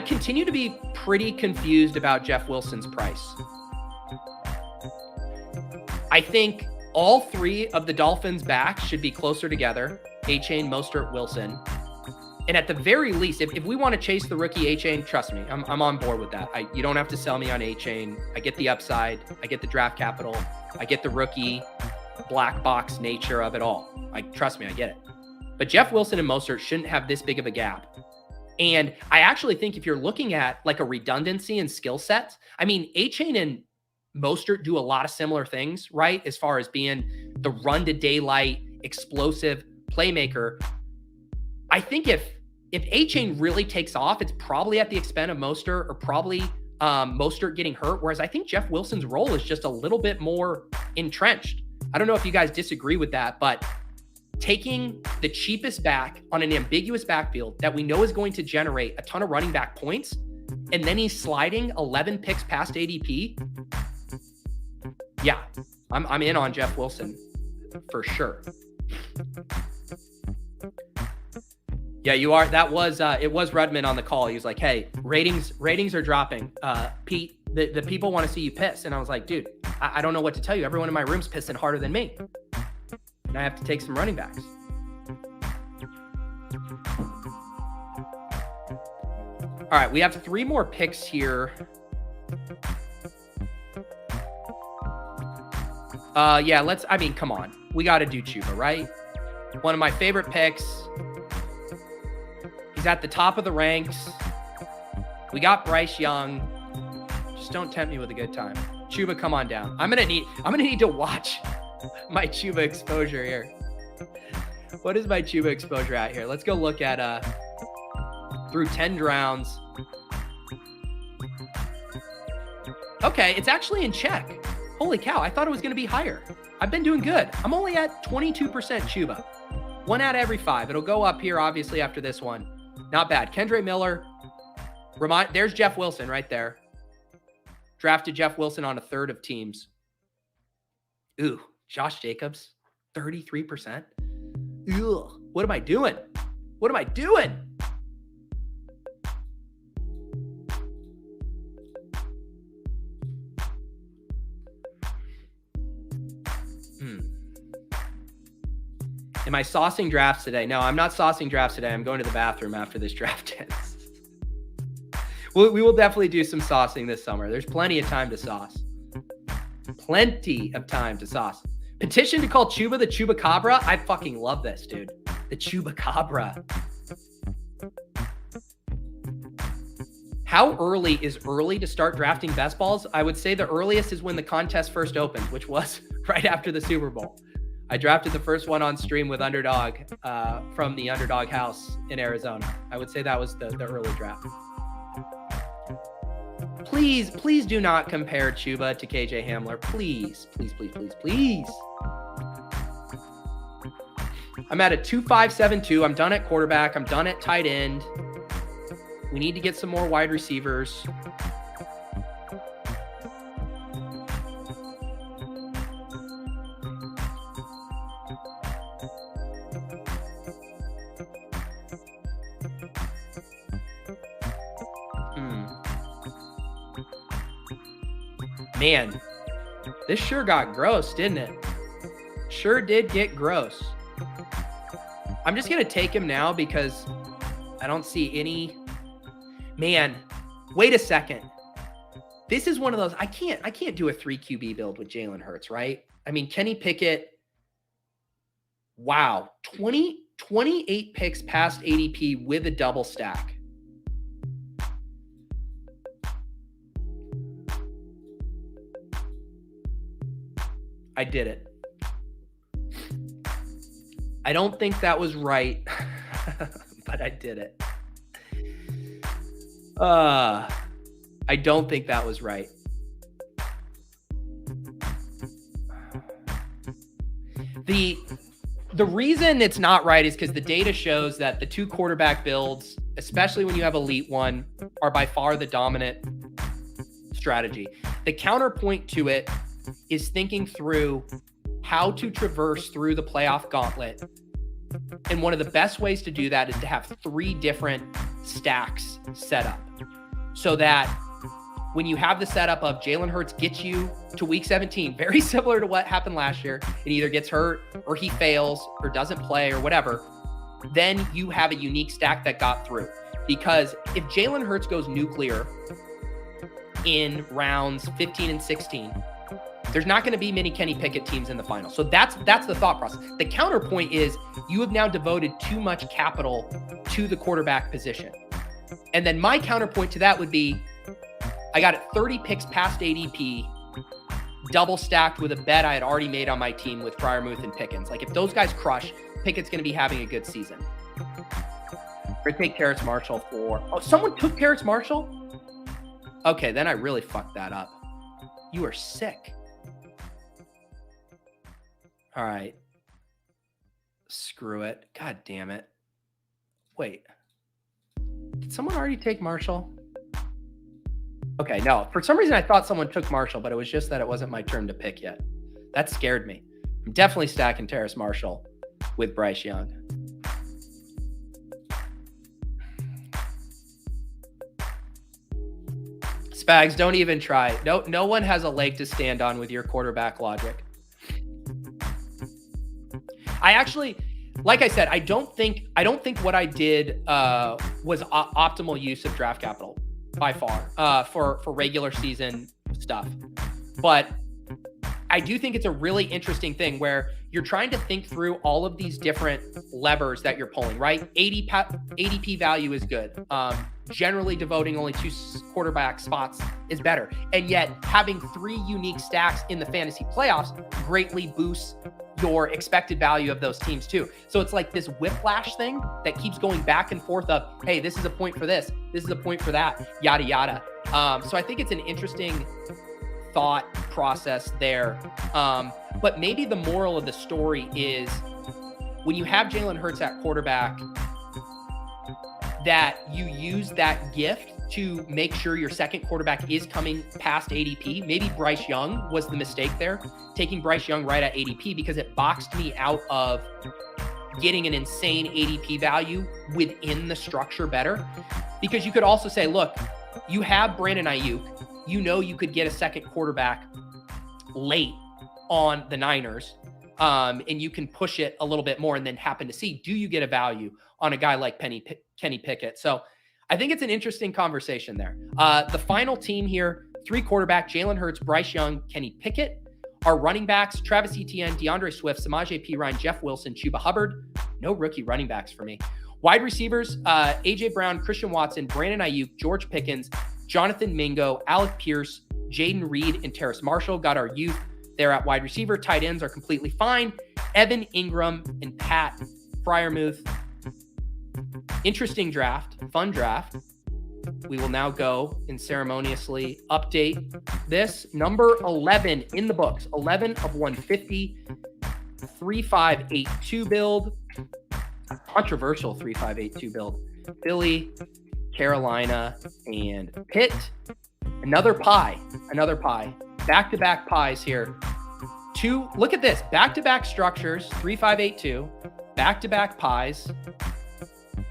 continue to be pretty confused about Jeff Wilson's price. I think all 3 of the Dolphins' backs should be closer together. Achanne, Mostert, Wilson. And at the very least, if we want to chase the rookie Achanne, trust me, I'm on board with that. You don't have to sell me on Achanne. I get the upside. I get the draft capital. I get the rookie black box nature of it all. Trust me, I get it. But Jeff Wilson and Mostert shouldn't have this big of a gap. And I actually think if you're looking at like a redundancy in skill sets, I mean, Achanne and Mostert do a lot of similar things, right? As far as being the run to daylight, explosive playmaker. I think if Achanne really takes off, it's probably at the expense of Mostert, or probably Mostert getting hurt. Whereas I think Jeff Wilson's role is just a little bit more entrenched. I don't know if you guys disagree with that, but taking the cheapest back on an ambiguous backfield that we know is going to generate a ton of running back points, and then he's sliding 11 picks past ADP. Yeah, I'm in on Jeff Wilson for sure. Yeah, you are. That was it was Redmond on the call. He was like, "Hey, ratings are dropping. Pete, the people want to see you piss." And I was like, "Dude, I don't know what to tell you. Everyone in my room's pissing harder than me, and I have to take some running backs." All right, we have 3 more picks here. Yeah, come on. We got to do Chuba, right? One of my favorite picks. He's at the top of the ranks. We got Bryce Young. Just don't tempt me with a good time. Chuba, come on down. I'm gonna need to watch my Chuba exposure here. What is my Chuba exposure at here? Let's go look at through 10 rounds. Okay, it's actually in check. Holy cow, I thought it was gonna be higher. I've been doing good. I'm only at 22% Chuba. 1 out of every 5. It'll go up here, obviously, after this one. Not bad. Kendre Miller. There's Jeff Wilson right there. Drafted Jeff Wilson on a third of teams. Ooh, Josh Jacobs, 33%. Ugh, what am I doing? What am I doing? Am I saucing drafts today? No, I'm not saucing drafts today. I'm going to the bathroom after this draft ends. We will definitely do some saucing this summer. There's plenty of time to sauce. Plenty of time to sauce. Petition to call Chuba the Chupacabra. I fucking love this, dude. The Chupacabra. How early is early to start drafting best balls? I would say the earliest is when the contest first opened, which was right after the Super Bowl. I drafted the first one on stream with Underdog from the Underdog house in Arizona. I would say that was the early draft. Please do not compare Chuba to KJ Hamler. Please. I'm at a 2.572. I'm done at quarterback. I'm done at tight end. We need to get some more wide receivers. Man, this sure got gross, didn't it? Sure did get gross. I'm just going to take him now because I don't see any. Man, wait a second. This is one of those, I can't do a 3 QB build with Jalen Hurts, right? I mean, Kenny Pickett, wow, 28 picks past ADP with a double stack. I did it. I don't think that was right, but I did it. I don't think that was right. The reason it's not right is because the data shows that the 2 quarterback builds, especially when you have elite one, are by far the dominant strategy. The counterpoint to it is thinking through how to traverse through the playoff gauntlet. And one of the best ways to do that is to have 3 different stacks set up so that when you have the setup of Jalen Hurts gets you to week 17, very similar to what happened last year, it either gets hurt or he fails or doesn't play or whatever, then you have a unique stack that got through. Because if Jalen Hurts goes nuclear in rounds 15 and 16, there's not going to be many Kenny Pickett teams in the final. So that's the thought process. The counterpoint is you have now devoted too much capital to the quarterback position. And then my counterpoint to that would be, I got it 30 picks past ADP, double stacked with a bet I had already made on my team with Freiermuth and Pickens. Like if those guys crush, Pickett's going to be having a good season. We're going to take Terrace Marshall for, oh, someone took Terrace Marshall? Okay, then I really fucked that up. You are sick. All right. Screw it. God damn it. Wait. Did someone already take Marshall? Okay, no. For some reason, I thought someone took Marshall, but it was just that it wasn't my turn to pick yet. That scared me. I'm definitely stacking Terrace Marshall with Bryce Young. Spags, don't even try. No one has a leg to stand on with your quarterback logic. I actually, like I said, I don't think what I did was optimal use of draft capital by far for regular season stuff. But I do think it's a really interesting thing where you're trying to think through all of these different levers that you're pulling, right? ADP value is good. Generally devoting only 2 quarterback spots is better. And yet having 3 unique stacks in the fantasy playoffs greatly boosts your expected value of those teams too. So it's like this whiplash thing that keeps going back and forth of, hey, this is a point for this is a point for that, yada, yada. So I think it's an interesting thought process there. But maybe the moral of the story is when you have Jalen Hurts at quarterback, that you use that gift to make sure your second quarterback is coming past ADP. Maybe Bryce Young was the mistake there, taking Bryce Young right at ADP, because it boxed me out of getting an insane ADP value within the structure better. Because you could also say, look, you have Brandon Ayuk, you know you could get a second quarterback late on the Niners, and you can push it a little bit more and then happen to see, do you get a value on a guy like Kenny Pickett? So I think it's an interesting conversation there. The final team here, 3 quarterback, Jalen Hurts, Bryce Young, Kenny Pickett. Our running backs, Travis Etienne, DeAndre Swift, Samaje Perine, Jeff Wilson, Chuba Hubbard. No rookie running backs for me. Wide receivers, A.J. Brown, Christian Watson, Brandon Ayuk, George Pickens, Jonathan Mingo, Alec Pierce, Jaden Reed, and Terrace Marshall. Got our youth there at wide receiver. Tight ends are completely fine. Evan Ingram and Pat Freiermuth. Interesting draft, fun draft. We will now go and ceremoniously update this. Number 11 in the books, 11 of 150, 3582 build. Controversial 3582 build. Philly, Carolina, and Pitt. Another pie. Back-to-back pies here. Look at this. Back-to-back structures, 3582. Back-to-back pies.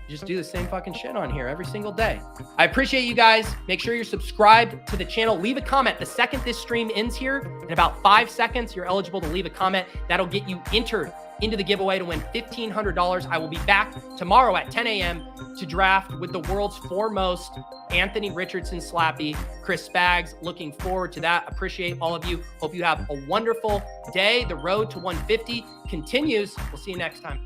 Just do the same fucking shit on here every single day. I appreciate you guys. Make sure you're subscribed to the channel. Leave a comment. The second this stream ends here, in about 5 seconds, you're eligible to leave a comment. That'll get you entered into the giveaway to win $1,500. I will be back tomorrow at 10 a.m. to draft with the world's foremost Anthony Richardson slappy, Chris Spags. Looking forward to that. Appreciate all of you. Hope you have a wonderful day. The road to 150 continues. We'll see you next time.